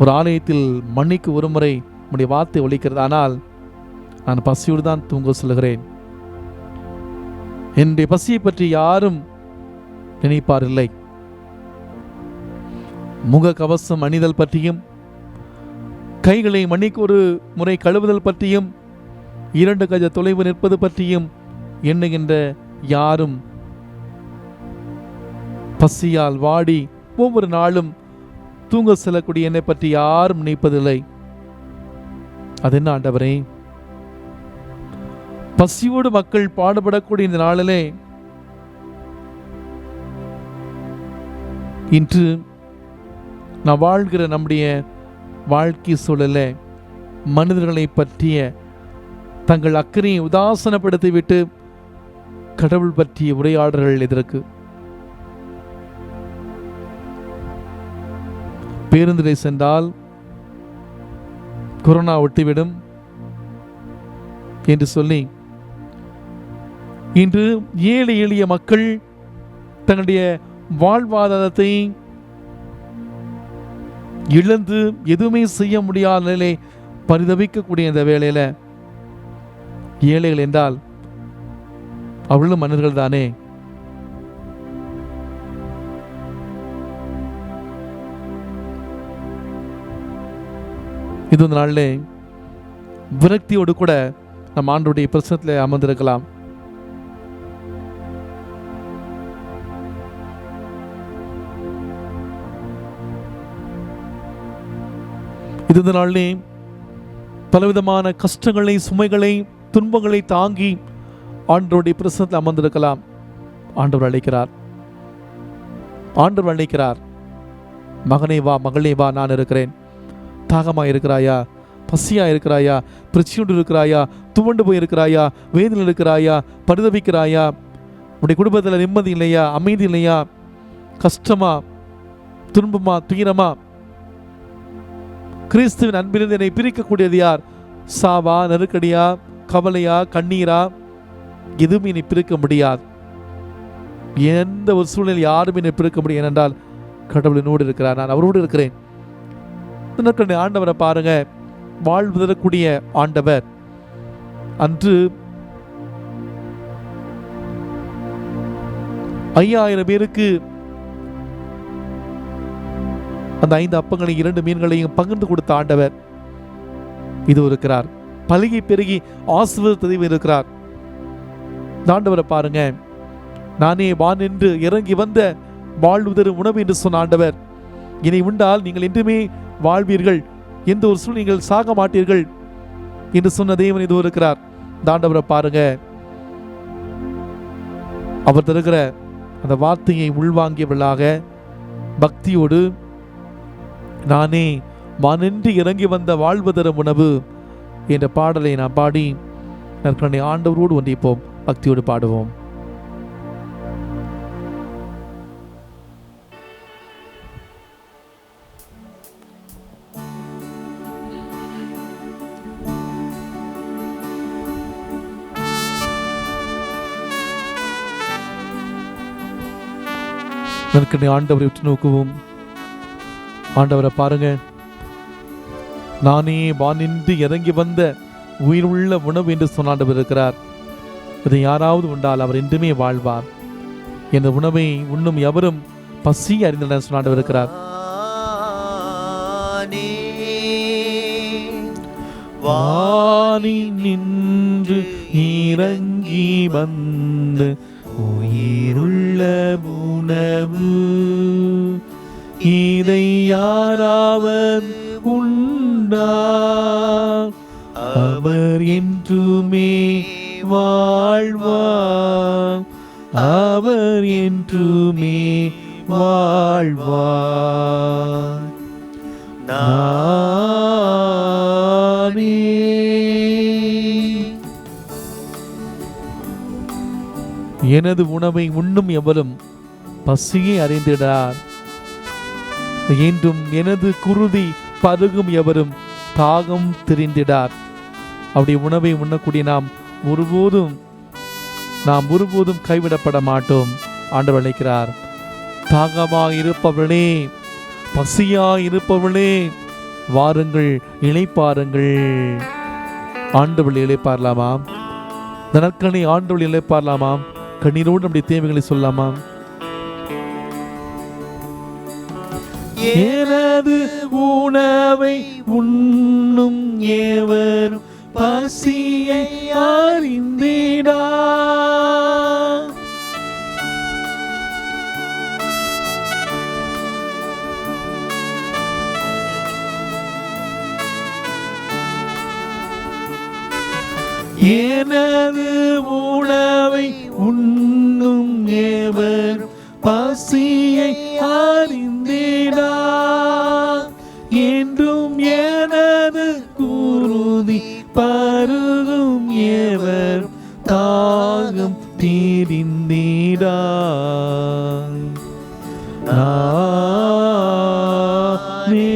ஒரு ஆலயத்தில் மணிக்கு ஒரு முறை உம்முடைய வார்த்தை ஒலிக்கிறது. ஆனால் நான் பசியோடு தான் தூங்க சொல்கிறேன். என்னுடைய பசியை பற்றி யாரும் நினைப்பாரில்லை. முக கவசம் அணிதல் பற்றியும், கைகளை மணிக்கு ஒரு முறை கழுவுதல் பற்றியும், 2 கஜ தொலைவு நிற்பது பற்றியும் எண்ணுகின்ற யாரும், பசியால் வாடி ஒவ்வொரு நாளும் தூங்க செல்லக்கூடிய என்னை பற்றி யாரும் நினைப்பதில்லை. அது என்ன ஆண்டவரே? பசியோடு மக்கள் பாடுபடக்கூடிய இந்த நாளிலே இன்று நான் வாழ்கிற நம்முடைய வாழ்க்கை சூழல மனிதர்களை பற்றிய தங்கள் அக்கறையை உதாசனப்படுத்திவிட்டு கடவுள் பற்றிய உரையாடல்கள் எதற்கு? பேருந்திலே சென்றால் கொரோனா ஒட்டிவிடும் என்று சொல்லி இன்று ஏழை எளிய மக்கள் தங்களுடைய வாழ்வாதாரத்தை இழந்து எதுவுமே செய்ய முடியாத நிலையிலே பரிதவிக்கக்கூடிய இந்த வேளையில ஏழைகள் என்றால் அவர்களும் மனிதர்கள் தானே. இது நாளிலே விரக்தியோடு கூட நம் ஆண்டவருடைய பிரசனத்தில் அமர்ந்திருக்கலாம். இது நாளிலே பலவிதமான கஷ்டங்களை, சுமைகளை, துன்பங்களை தாங்கி ஆண்டவருடைய பிரசனத்தில் அமர்ந்திருக்கலாம். ஆண்டவர் அழைக்கிறார். ஆண்டவர் அழைக்கிறார். மகனே வா, மகளே வா, நான் இருக்கிறேன். தாகமா இருக்கிறாயா? பசியா இருக்கிறாயா? பிரச்சனையோடு இருக்கிறாயா? துவண்டு போய் இருக்கிறாயா? வேதனை இருக்கிறாயா? பரிதவிக்கிறாயா? உடைய குடும்பத்தில் நிம்மதி இல்லையா? அமைதி இல்லையா? கஷ்டமா? துன்பமா? துயரமா? கிறிஸ்துவின் அன்பிலிருந்து என்னை பிரிக்கக்கூடியது யார்? சாவா? நெருக்கடியா? கவலையா? கண்ணீரா? எதுவும் என்னை பிரிக்க முடியாது. எந்த ஒரு சூழ்நிலை யாரும் என்னை பிரிக்க முடியும். ஏனென்றால் கடவுள் என்னோடு இருக்கிறார், நான் அவரோடு இருக்கிறேன். ஆண்டவரை பாருங்க, வாழ்வு தரக்கூடிய ஆண்டவர். அன்று 5000 பேருக்கு அந்த 5 அப்பங்களையும் 2 மீன்களையும் பகிர்ந்து கொடுத்த ஆண்டவர் இது இருக்கிறார். பலுகி பெருகி ஆசீர்வாதத்தை இருக்கிறார். ஆண்டவரை பாருங்க, நானே வான் என்று இறங்கி வந்த வாழ்வு தரும் உணவு என்று சொன்ன ஆண்டவர், இதை உண்டால் நீங்கள் என்றுமே வாழ்வீர்கள், எந்த ஒரு சூழ்நிலை நீங்கள் சாக மாட்டீர்கள் என்று சொன்ன தேவன் இது இருக்கிறார். ஆண்டவரை பாருங்க, அவர் தருகிற அந்த வார்த்தையை உள்வாங்கியவர்களாக பக்தியோடு, நானே வானின்றி இறங்கி வந்த வாழ்வு தரும் உணவு என்ற பாடலை நாம் பாடி நற்கருணை ஆண்டவரோடு ஒன்றிப்போம். பக்தியோடு பாடுவோம். நற்கருணை ஆண்டவரை உற்று நோக்குவோம். ஆண்டவரை பாருங்க, நானே வானின்று இறங்கி வந்த உயிருள்ள உணவு என்று சொன்ன ஆண்டவர் இருக்கிறார். இதை யாராவது உண்டால் அவர் என்றுமே வாழ்வார். என்ற உணவை உண்ணும் எவரும் பசி அறிந்தனர் சொன்ன ஆண்டவர் இருக்கிறார். வானி நின்று இறங்கி வந்து உயிருள்ள உணவு, இதை யாராவது உண்டார் அவர் என்றுமே வாழ்வார். அவர் என்றுமே வாழ்வார். நானே எனது உணவை உண்ணும் எவரும் பசியை அறிந்திடார். என்றும் எனது குருதி பருகும் எவரும் தாகம் தெரிந்திடார். அப்படி உணவை உண்ணக்கூடிய நாம் ஒருபோதும் கைவிடப்பட மாட்டோம். ஆண்டவர் அழைக்கிறார், தாகமாக இருப்பவர்களே, பசியாக இருப்பவர்களே, வாருங்கள், இளைப்பாருங்கள். ஆண்டவர் இளைப்பாரலாமா? இந்த நாட்களை ஆண்டவர் இளைப்பாரலாமா? கண்ணீரோடு நம்முடைய தேவைகளை சொல்லலாமா? எனது உணவை உண்ணும் ஏவரும் பசியை அறிந்திடார். எனது உணவை உண்ணும் ஏவரும் பசியை அறிந்திடார். என்றும் எனது குருதி பருகும் ஏவரும் தாகம் தீர்ந்திடார். நானே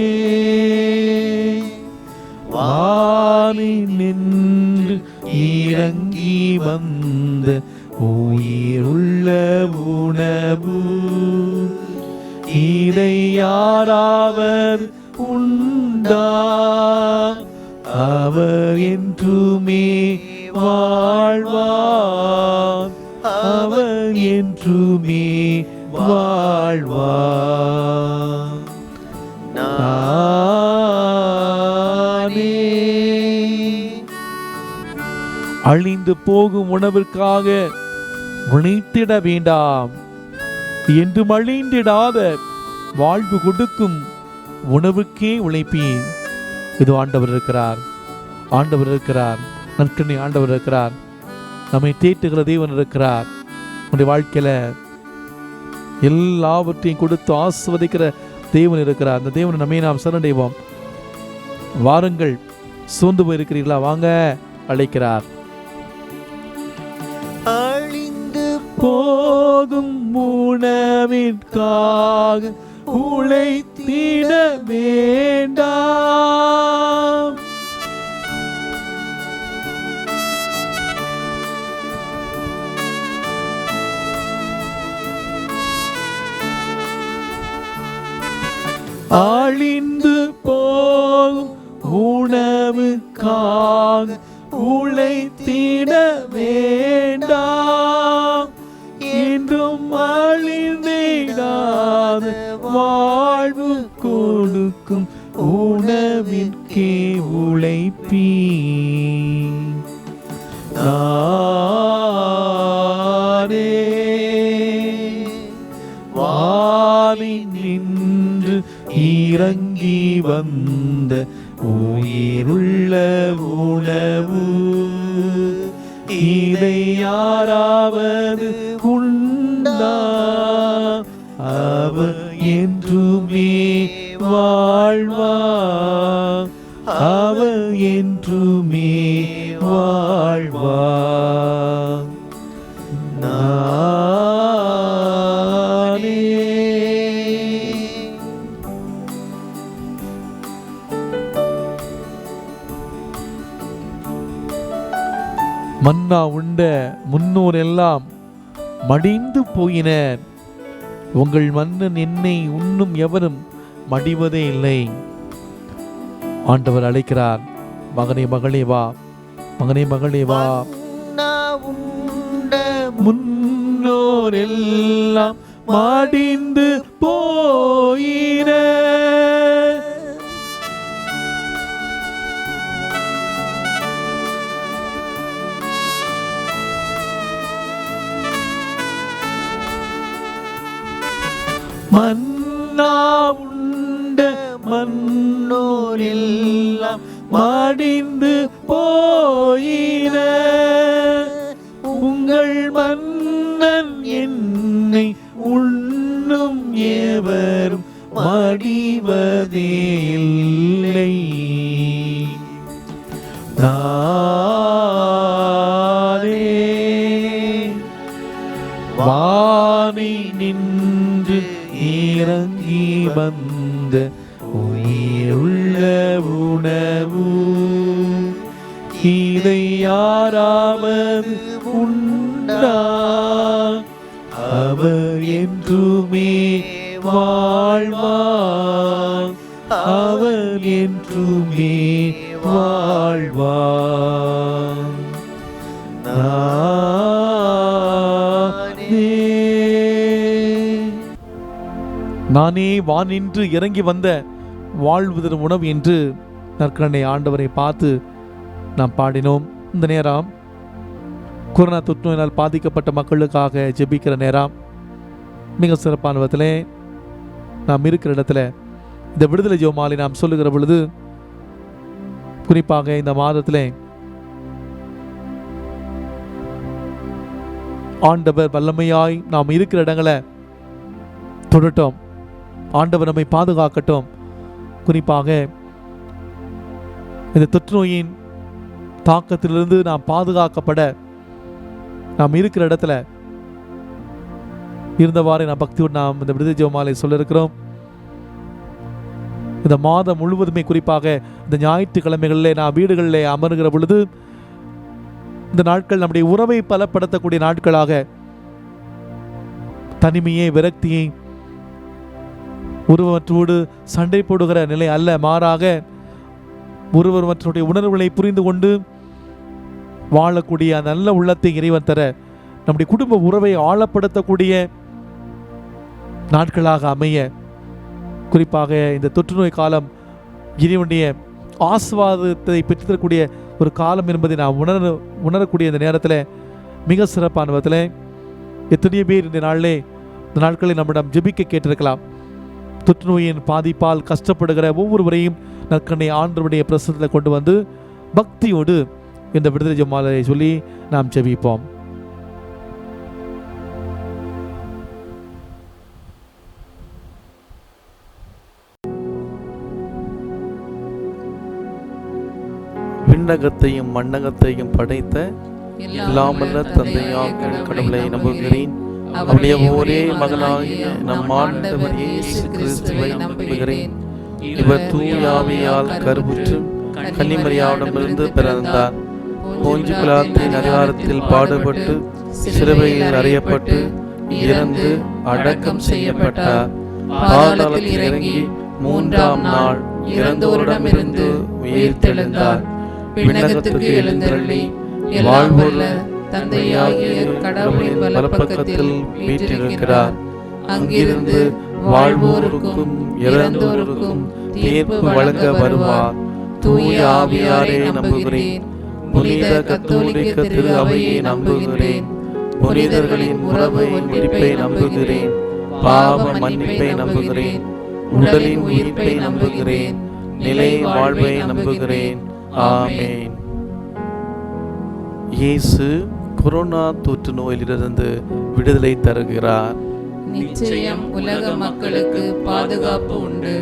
வானில் நின்று இறங்கி வந்த உயிருள்ள உணவு, இதை யாராவது உண்டா? அவர் என்றுமே வாழ்வார். அவர் என்றுமே வாழ்வார். நானே அழிந்து போகும் உணவிற்காக உழைத்திட வேண்டாம். என்றும் அழிந்திடாத வாழ்வு கொடுக்கும் உணவுக்கே உழைப்பேன். இது ஆண்டவர் இருக்கிறார். ஆண்டவர் இருக்கிறார். நற்கண்ணி ஆண்டவர் இருக்கிறார். நம்மை தேற்றுகிற தேவன் இருக்கிறார். நம்முடைய வாழ்க்கையில எல்லாவற்றையும் கொடுத்து ஆசிர்வதிக்கிற தேவன் இருக்கிறார். அந்த தேவனை நம்மை நாம் சரணடைவோம். வாருங்கள், சோர்ந்து போயிருக்கிறீர்களா? வாங்க, அழைக்கிறார். அழிந்து போகும் உணவிற்காக உழைத்திட வேண்டாம். அழிந்து போகும் உணவுக்காக உழைத்திட வேண்டாம். என்றும் அழிந்திடாத வாழ்வு கொடுக்கும் உணவிற்கே உழைப்பேன். நானே வானில் நின்று இறங்கி வந்த உயிருள்ள உணவு, இதை யாராவது உண்டா? அவர் என்றுமே வாழ்வார். அவர் என்றுமே வாழ்வார். நானே மன்னா உண்ட முன்னோர் எல்லாம் மடிந்து போயினர். உங்கள் மன்னன் என்னை உண்ணும் எவரும் மடிவதே இல்லை. ஆண்டவர் அழைக்கிறார், மகனே மகளே வா, மகனே மகளே வா. முன்னோர் எல்லாம் மடிந்து போயினர். மன்னா உண்ட மன்னோர் எல்லாம் மடிந்து போயின. உங்கள் மன்னன் இல்லை. நானே வானி நின்று இறங்கி வந்த உயிருள்ள உணவு, இதை யாராவது உண்டா? அவர் என்றுமே வாழ்வார், அவர் என்றுமே வாழ்வார். நானே வானின்று இறங்கி வந்த வாழ்வுதர் உணவு என்று நற்கருணை ஆண்டவரை பார்த்து நாம் பாடினோம். இந்த நேரம் கொரோனா தொற்று நோயினால் பாதிக்கப்பட்ட மக்களுக்காக ஜெபிக்கிற நேரம். மிக சிறப்பான விதத்திலே நாம் இருக்கிற இடத்துல இந்த விடுதலை ஜெபமாலை நாம் சொல்லுகிற பொழுது, குறிப்பாக இந்த மாதத்திலே ஆண்டவர் வல்லமையாய் நாம் இருக்கிற இடங்களை தொடட்டும், ஆண்டவர் நம்மை பாதுகாக்கட்டும். குறிப்பாக இந்த தொற்று நோயின் தாக்கத்திலிருந்து நாம் பாதுகாக்கப்பட நாம் இருக்கிற இடத்துல இருந்தவாறு நாம் பக்தியோடு நாம் இந்த விடுதலை ஜெபமாலை சொல்ல இருக்கிறோம். இந்த மாதம் முழுவதுமே, குறிப்பாக இந்த ஞாயிற்றுக்கிழமைகளிலே நாம் வீடுகளிலே அமருகிற பொழுது, இந்த நாட்கள் நம்முடைய உறவை பலப்படுத்தக்கூடிய நாட்களாக, தனிமையை, விரக்தியை, ஒருவற்றோடு சண்டை போடுகிற நிலை அல்ல, மாறாக ஒருவர் மற்றவருடைய உணர்வுகளை புரிந்து கொண்டு வாழக்கூடிய நல்ல உள்ளத்தை இறைவன் தர, நம்முடைய குடும்ப உறவை ஆழப்படுத்தக்கூடிய நாட்களாக அமைய, குறிப்பாக இந்த தொற்று நோய் காலம் இறைவனுடைய ஆசீர்வாதத்தை பெற்றுத்தரக்கூடிய ஒரு காலம் என்பதை நாம் உணரக்கூடிய இந்த நேரத்தில் மிக சிறப்பான விதத்தில் எத்தனையோ பேர் இந்த நாட்களில் நம்மிடம் ஜெபிக்க கேட்டிருக்கலாம். தொற்று நோயின் பாதிப்பால் கஷ்டப்படுகிற ஒவ்வொருவரையும் நற்கருணை ஆண்டவருடைய பிரசன்னத்தில் கொண்டு வந்து பக்தியோடு இந்த விடுதலை ஜெபமாலையை சொல்லி நாம் ஜெபிப்போம். விண்ணகத்தையும் மண்ணகத்தையும் படைத்த எல்லாமல்ல தந்தையாகிய கடவுளை நம்புகிறேன். அவருடைய ஒரே மகனாகிய நம் ஆண்டவர் இயேசு கிறிஸ்துவை நம்புகிறேன். இவர் தூய ஆவியால் கருவுற்று கன்னிமரியாவிடமிருந்து பிறந்தார். போஞ்சு பிலாத்தின் அதிகாரத்தில் பாடுபட்டு சிலுவையில் அறையப்பட்டு இறந்து அடக்கம் செய்யப்பட்டார். பாதாளத்தில் இறங்கி மூன்றாம் நாள் இறந்தோரிடமிருந்து உயிர்த்தெழுந்தார். விண்ணகத்துக்கு எழுந்தருளி வாழ்வுள்ள தந்தையாகிய கடவுளின் வலப்பக்கத்தில் வீற்றிருக்கிறார். அங்கிருந்து வாழ்வோருக்கும் இறந்தோருக்கும் தீர்ப்பு வழங்க வருவார். தூய ஆவியாரை நம்புகிறேன். புனித கத்தோலிக்க திரு அவையை நம்புகிறேன். புனிதர்களின் உறவை முடிப்பை நம்புகிறேன். பாவ மன்னிப்பை நம்புகிறேன். உடலின் உயிர்ப்பை நம்புகிறேன். நிலை வாழ்வை நம்புகிறேன். ஆமென். இயேசு கொரோனா தொற்று நோயிலிருந்து விடுதலை தருகிறார். நிச்சயம் உலக மக்களுக்கு பாதுகாப்பு உண்டு.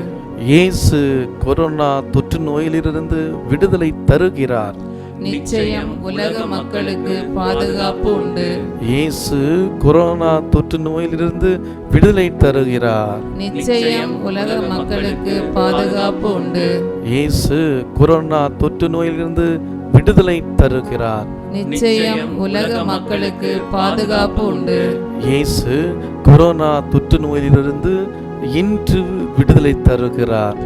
இயேசு கொரோனா தொற்று நோயிலிருந்து விடுதலை தருகிறார். நிச்சயம் உலக மக்களுக்கு பாதுகாப்பு உண்டு. இயேசு கொரோனா தொற்று நோயிலிருந்து விடுதலை தருகிறார். நிச்சயம் உலக மக்களுக்கு பாதுகாப்பு உண்டு. இயேசு கொரோனா தொற்று நோயிலிருந்து விடுதலை தருகிறார். நிச்சயம் உலக மக்களுக்கு பாதுகாப்பு உண்டு. இயேசு கொரோனா தொற்று நோயிலிருந்து இன்று விடுதலை தருகிறார்.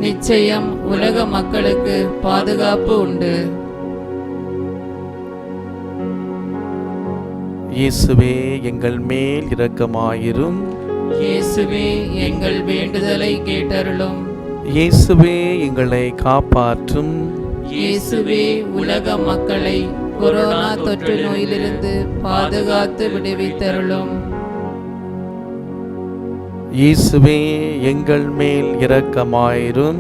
நிச்சயம் உலக மக்களுக்கு பாதுகாப்பு உண்டு. இயேசுவே எங்கள் மேல் இரக்கமாயிரும். இயேசுவே எங்கள் வேண்டுதலை கேட்டருளும். இயேசுவே எங்களை காப்பாற்றும். இயேசுவே உலக மக்களை கொரோனா தொற்று நோயிலிருந்து பாதுகாத்து விடுவித்தருளும். இயேசுவே எங்கள் மேல் இரக்கமாயிரும்.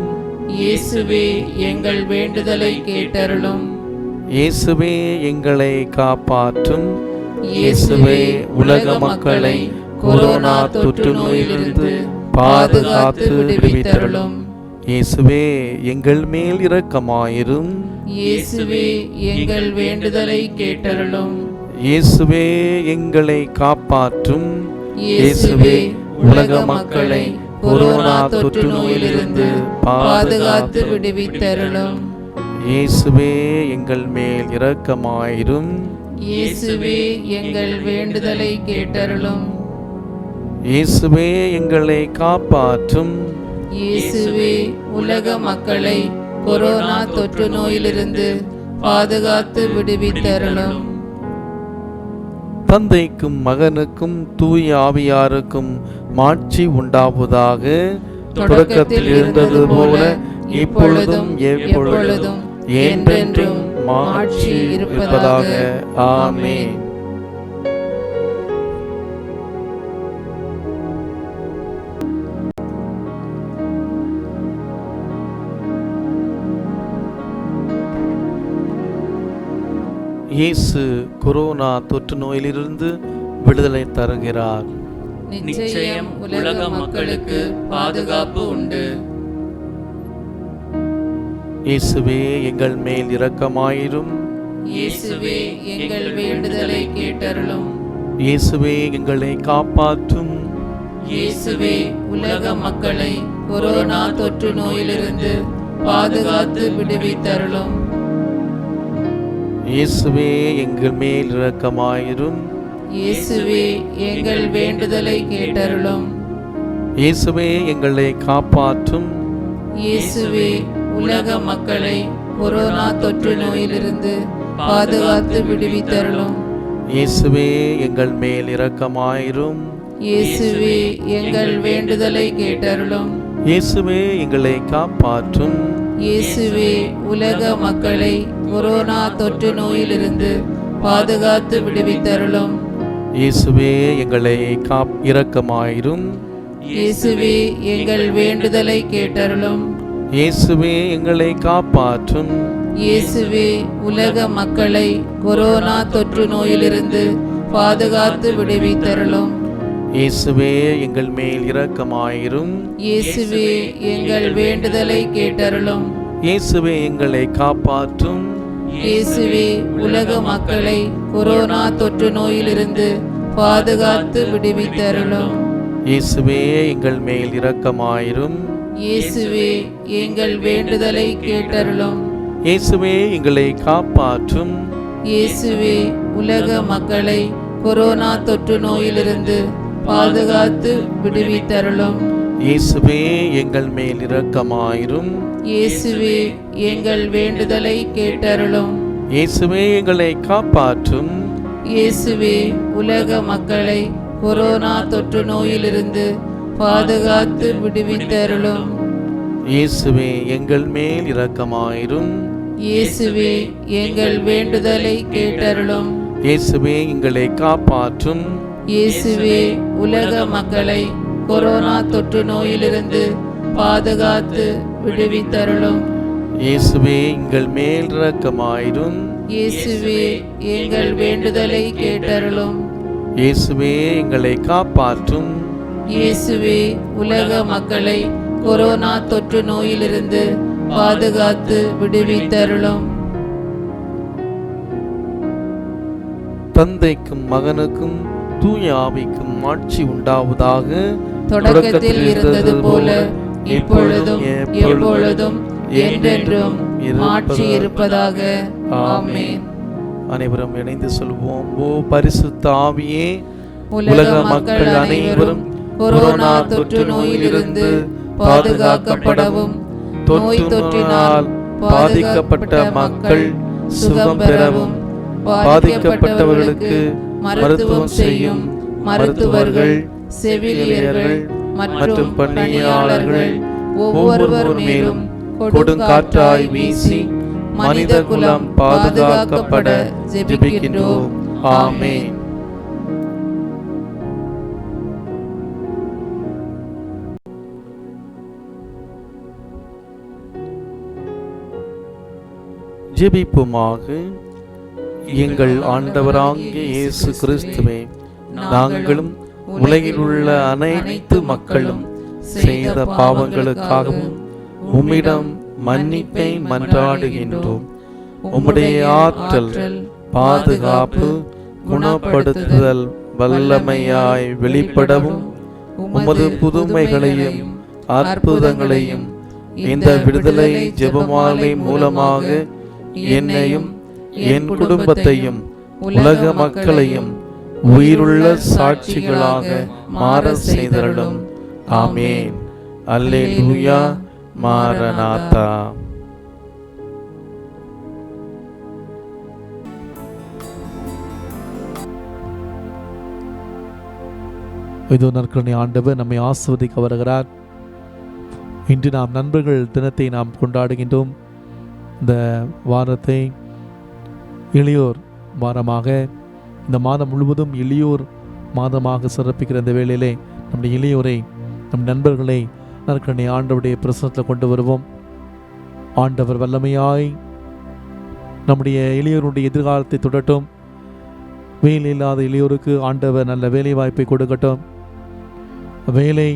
இயேசுவே எங்கள் வேண்டுதலை கேட்டருளும். இயேசுவே எங்களை காப்பாற்றும். இயேசுவே உலக மக்களை கொரோனா தொற்று நோயிலிருந்து பாதுகாத்து விடுவித்தருளும். இயேசுவே எங்கள் மேல் இரக்கமாயிரும். இயேசுவே எங்கள் வேண்டுதலை கேட்டருளும். இயேசுவே எங்களை காப்பாற்றும். இயேசுவே உலக மக்களை கொரோனா தொற்று நோயிலிருந்து பாதுகாத்து விடுவித்தருளும். இயேசுவே எங்கள் மேல் இரக்கமாயிரும். இயேசுவே எங்கள் வேண்டுதலை கேட்டருளும். இயேசுவே எங்களை காப்பாற்றும். இயேசுவே உலக மக்களை கொரோனா தொற்று நோயிலிருந்து பாதுகாத்து விடுவித்தருளும். தந்தைக்கும் மகனுக்கும் தூய ஆவியாருக்கும் மாட்சி உண்டாவதாக. தொடக்கத்தில் இருந்தது போல இப்பொழுதும் எப்பொழுதும் என்றென்றும் மாட்சி இருப்பதாக. ஆமென். இயேசு கொரோனா தொற்று நோயிலிருந்து விடுதலை தருகிறார். நிச்சயம் உலக மக்களுக்கு பாதுகாப்பு உண்டு. இயேசுவே எங்கள் மேல் இரக்கமாயிரும். இயேசுவே எங்கள் வேண்டுதலை கேட்டருளும். இயேசுவே எங்களை காப்பாற்றும். இயேசுவே உலக மக்களை கொரோனா தொற்று நோயிலிருந்து பாதுகாத்து விடுவித்தருளும். இயேசுவே எங்கள் மேல் இரக்கமாயிரும். இயேசுவே எங்கள் வேண்டுதலை கேட்டருளும். இயேசுவே எங்களை காப்பாற்றும். இயேசுவே உலக மக்களை கொரோனா தொற்று நோயிலிருந்து பாதுகாத்து விடுவித்தருளும். இயேசுவே எங்கள் மேல் இரக்கமாயிரும். இயேசுவே எங்கள் வேண்டுதலை கேட்டருளும். இயேசுவே எங்களை காப்பாற்றும். இயேசுவே உலக மக்களை கொரோனா தொற்று நோயிலிருந்து பாதுகாத்து விடுவித்தருளும். இயேசுவே எங்களை இரக்கமாயிரும். இயேசுவே எங்கள் வேண்டுதலை கேட்டருளும். இயேசுவே எங்களை காப்பாற்றும். இயேசுவே உலக மக்களை கொரோனா தொற்று நோயிலிருந்து பாதுகாத்து விடுவித்தருளும். இயேசுவே எங்கள் மேல் இரக்கமாயிரும். இயேசுவே எங்கள் வேண்டுதலை கேட்டருளும். இயேசுவே எங்களை காப்பாற்றும். இயேசுவே உலக மக்களை கொரோனா தொற்று நோயிலிருந்து பாதுகாத்து விடுவித்தருளும். இயேசுவே எங்கள் மேல் இரக்கமாயிரும். இயேசுவே எங்கள் வேண்டுதலை கேட்டருளும். இயேசுவே எங்களை காப்பாற்றும். இயேசுவே உலக மக்களை கொரோனா தொற்று நோயிலிருந்து பாதுகாத்து விடுவித்தருளும். இயேசுவே எங்கள் மேல் இரக்கமாயிரும். இயேசுவே எங்கள் வேண்டுதலை கேட்டருளும். இயேசுவே எங்களை காப்பாற்றும். இயேசுவே உலக மக்களை கொரோனா தொற்று நோயிலிருந்து பாதுகாத்து விடுவித்தருளும். இயேசுவே எங்கள் மேல் இரக்கமாயிரும். இயேசுவே எங்கள் வேண்டுதலை கேட்டருளும். இயேசுவே எங்களை காப்பாற்றும். இயேசுவே உலக மக்களை கொரோனா தொற்று நோயிலிருந்து பாதுகாத்து விடுவித்தருளும். இயேசுவே எங்கள் மேல் இரக்கமாயிரும். இயேசுவே எங்கள் வேண்டுதலை கேட்டருளும். இயேசுவே எங்களை காப்பாற்றும். இயேசுவே உலக மக்களை கொரோனா தொற்று நோயிலிருந்து பாதுகாத்து விடுவித்தருளும். தந்தைக்கும் மகனுக்கும் தூய ஆவிக்கும் ஆட்சி உண்டாவதாக. தொடக்கத்தில் இருந்தது போல இப்பொழுதும் எப்பொழுதும் என்றென்றும் மாட்சி இருப்பதாக. ஆமென். அனைவரும் இணைந்து சொல்வோம். ஓ பரிசுத்த ஆவியே, உலக மக்கள் அனைவரும் கொரோனா தொற்று நோயிலிருந்து பாதுகாக்கப்படவும், நோய் தொற்றினால் பாதிக்கப்பட்ட மக்கள் சுகம் பெறவும், பாதிக்கப்பட்டவர்களுக்கு மருத்துவம் செய்யும் மருத்துவர்கள், செவிலியர்கள் மற்றும் பணியாளர்கள் ஒவ்வொருவர் மேலும் கொடுங்காற்றாய் வீசி மனித குலம் பாதுகாக்கப்பட ஜெபிக்கின்றோம். ஆமென். ஜெபிப்புமாக. எங்கள் ஆண்டவராகிய இயேசு கிறிஸ்துவே, நாங்களும் உலகில் உள்ள அனைத்து மக்களும் செய்த பாவங்களுக்காகவும் உம்மிடம் மன்னிப்பை மன்றாடுகின்றோம். உம்முடைய ஆற்றல், பாதுகாப்பு, குணப்படுத்துதல் வல்லமையாய் வெளிப்படவும் உமது புதுமைகளையும் அற்புதங்களையும் இந்த விடுதலை ஜெபமாலை மூலமாக என்னையும் என் குடும்பத்தையும் உலக மக்களையும் உயிருள்ள சாட்சிகளாக மாற செய்தருளும். ஆமேன். அல்லேலூயா. மாரநாதா. இதோ நற்கருணை ஆண்டவர் நம்மை ஆசீர்வதிக்க வருகிறார். இன்று நாம் நண்பர்கள் தினத்தை நாம் கொண்டாடுகின்றோம். இந்த வாரத்தை இளையோர் வாரமாக, இந்த மாதம் முழுவதும் இளையோர் மாதமாக சிறப்பிக்கிற இந்த வேளையிலே நம்முடைய இளையோரை, நம் நண்பர்களை நற்கருணை ஆண்டவருடைய பிரசனத்தில் கொண்டு வருவோம். ஆண்டவர் வல்லமையாய் நம்முடைய இளையோருடைய எதிர்காலத்தை தொடட்டும். வேலை இல்லாத இளையோருக்கு ஆண்டவர் நல்ல வேலை வாய்ப்பை கொடுக்கட்டும். வேலை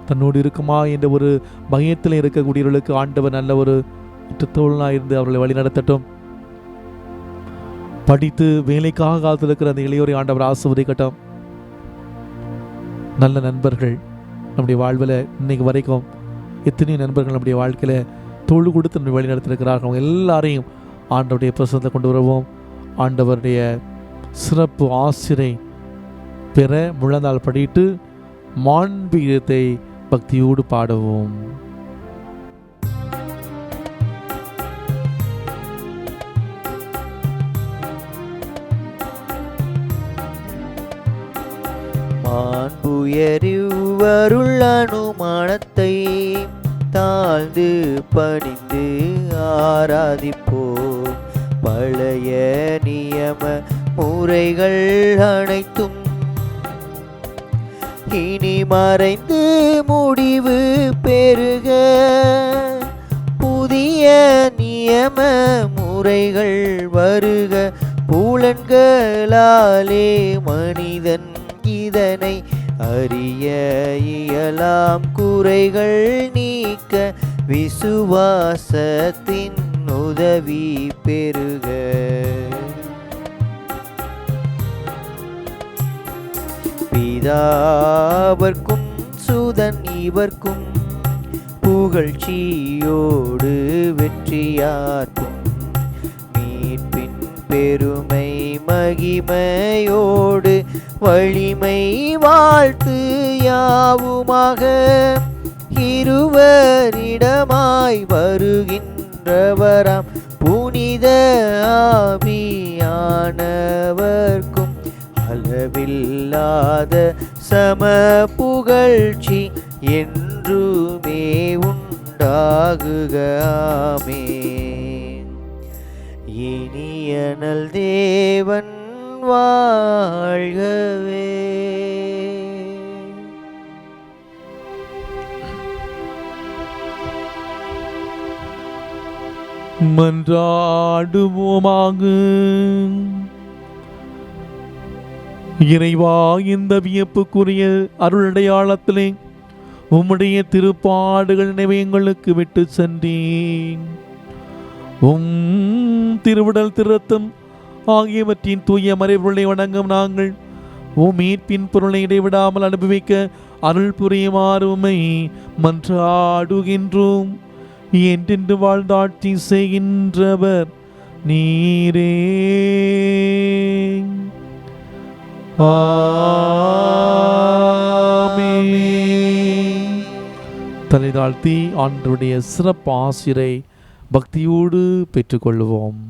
தன்னோடு இருக்குமா என்ற ஒரு பயத்தில் இருக்கக்கூடியவர்களுக்கு ஆண்டவர் நல்ல ஒரு தோழனாக இருந்து அவர்களை வழிநடத்தட்டும். படித்து வேலைக்காக காத்திருக்கிற அந்த இளையோரை ஆண்டவர் ஆசீர்வதிக்கட்டும். நல்ல நண்பர்கள் நம்முடைய வாழ்வில் இன்னைக்கு வரைக்கும் எத்தனையோ நண்பர்கள் நம்முடைய வாழ்க்கையில் தோள் கொடுத்து நம்மை வழி நடத்திருக்கிறார்கள். அவங்க எல்லாரையும் ஆண்டவருடைய பிரசனத்தை கொண்டு வருவோம். ஆண்டவருடைய சிறப்பு ஆசிரை பெற முழந்தால் படிட்டு மாண்பீகத்தை பக்தியோடு பாடுவோம். மாண்புயருவருள் அனுமானத்தை தாழ்ந்து பணிந்து ஆராதிப்போம். பழைய நியம முறைகள் அனைத்தும் இனி மறைந்து முடிவு பெறுக. புதிய நியம முறைகள் வருக. புலன்களாலே மனிதன் இதனை அறிய இயலாம். குறைகள் நீக்க விசுவாசத்தின் உதவி பெறுக. பிதாவர்க்கும் சுதன் இவர்க்கும் புகழ்ச்சியோடு வெற்றியாற்றும். மீட்பின் பெருமை மகிமையோடு வலிமை வாழ்த்து யாவுமாக. இருவரிடமாய் வருகின்றவராம் புனித ஆவியானவர்க்கும் அளவில்லாத சம புகழ்ச்சி என்றுமே உண்டாகுக. ஆமென். இனியனல் தேவன் வாழ்கவே. மன்றாடுவோமாக. இறைவா, இந்த வியப்புக்குரிய அருளடையாளத்திலே உம்முடைய திருப்பாடுகள் நினைவை எங்களுக்கு விட்டு சென்றேன். உம் திருவுடல் திருத்தம் ஆகியவற்றின் தூய மறைபொருளை வணங்கும் நாங்கள் உம் மீட்பின் பொருளை இடைவிடாமல் அனுபவிக்க அருள் புரியுமாறு உம்மை மன்றாடுகின்றோம். என்றென்று வாழ்ந்தாட்சி செய்கின்றவர் நீரே. ஆமென். தலை தாழ்த்தி ஆண்டவருடைய சிறப்பு ஆசிரை பக்தியோடு பெற்றுக்கொள்வோம்.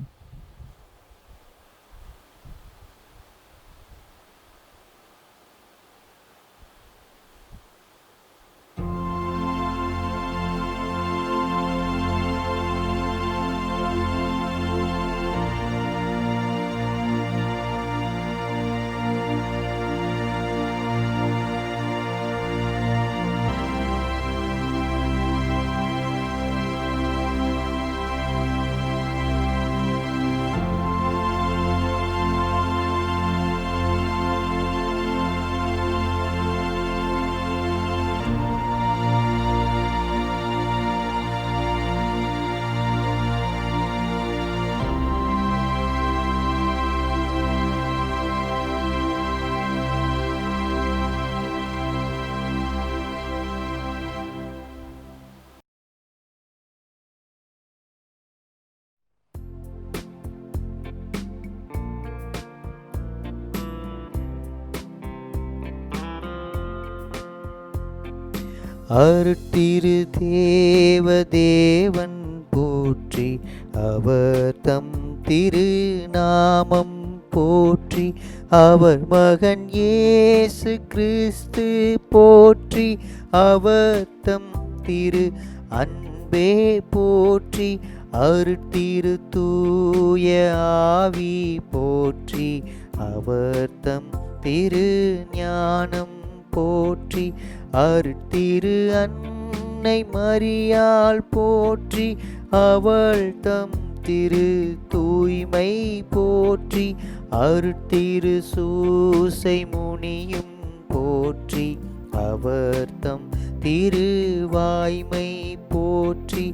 அருட்திரு தேவதேவன் போற்றி, அவர் தம் திருநாமம் போற்றி, அவர் மகன் இயேசு கிறிஸ்து போற்றி, அவர் தம் திரு அன்பே போற்றி, அருட்திரு தூய ஆவி போற்றி, அவர் தம் திரு ஞானம் போற்றி, அருட்திரு அன்னை மரியாள் போற்றி, அவள் தம் திரு தூய்மை போற்றி, அருட்திரு சூசை முனியும் போற்றி, அவர் தம் திருவாய்மை போற்றி,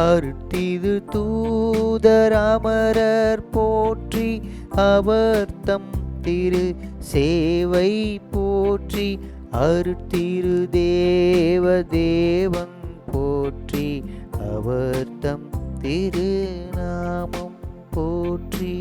அருட்திரு தூதர் அமரர் போற்றி, அவர் தம் திரு சேவை போற்றி, அருட்திரு தேவதேவன் போற்றி, அவர் தம் திருநாமம் போற்றி.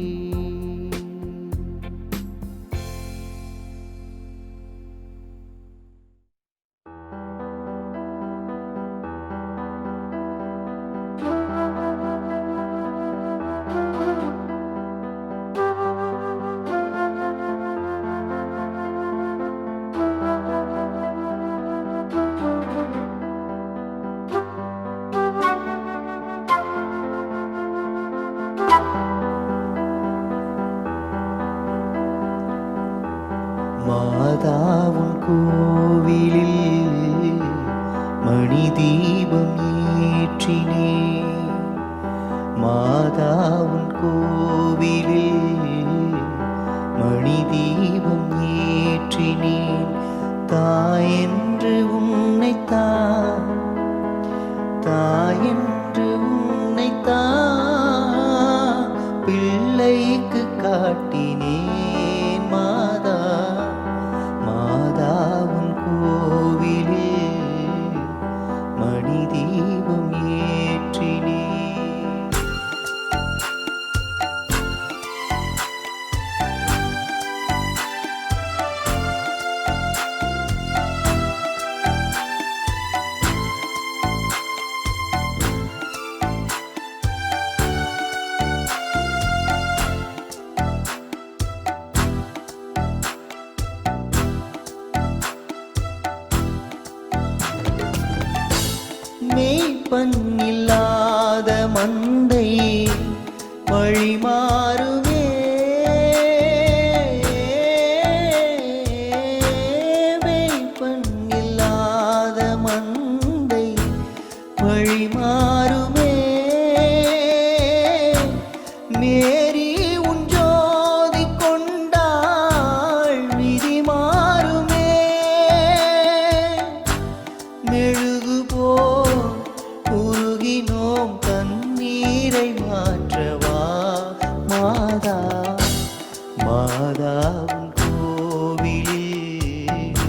மாதாவும் கோவிலில் மணி தீபம் ஏற்றினே, மாதாவும் கோவிலில் மணி தீபம் ஏற்றினேன், தாயென்று உன்னைத்தான், தாயென்று உன்னைத்தான் பிள்ளைக்கு காட்டினேன், மாதா மாதாவும் கோவிலில் மணி தீபம் ஏற்றினேன். மேய்ப்பன் இல்லாத மந்தை வழி மாறுமே, மேய்ப்பன் இல்லாத மந்தை வழி மாறுமே, மேரி உன் ஜோதி கொண்டாள் விதி மாறுமே, மெழுகு போல் உருகினோம் தண்ணீரை மாற்றவா, மாதா மாதாவும் கோவிலில்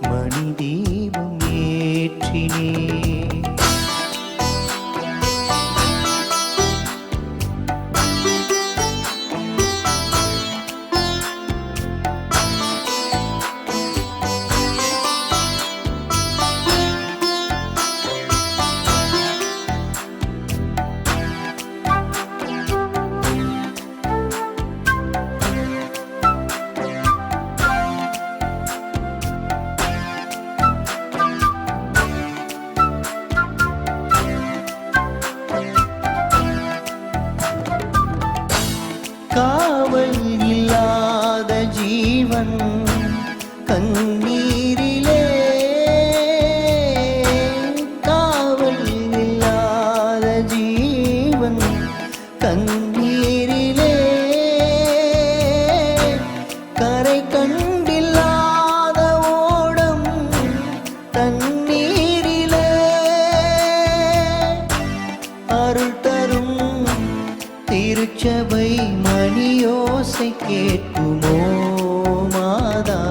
மணி தீபம் ஏற்றினே. காவல் இல்லாத ஜீவன் கண்ணீரிலே, காவல் இல்லாத ஜீவன் கண்ணீரிலே, கரை கண்டில்லாத ஓடம் தண்ணீரிலே, அருள் தரும் திருச்சபை மணியோசை கேட்குமோ, மாதா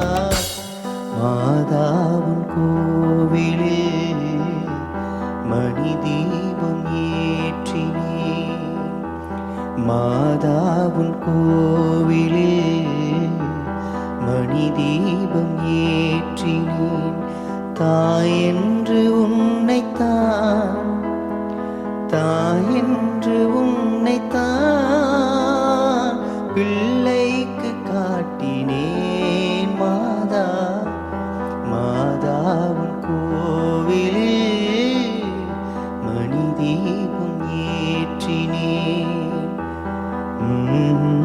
மாதாவும் கோவிலில் மணி தீபம் ஏற்றினேன், மாதாவும் கோவிலில் மணி தீபம் ஏற்றினேன், தாயென்று உன்னைத்தான், தாயென்று உன்னைத்தான் பிள்ளைக்கு காட்டினேன் மாதா. மாதாவின் கோவிலில் மணி தீபம் ஏற்றினேன். Mm-hmm.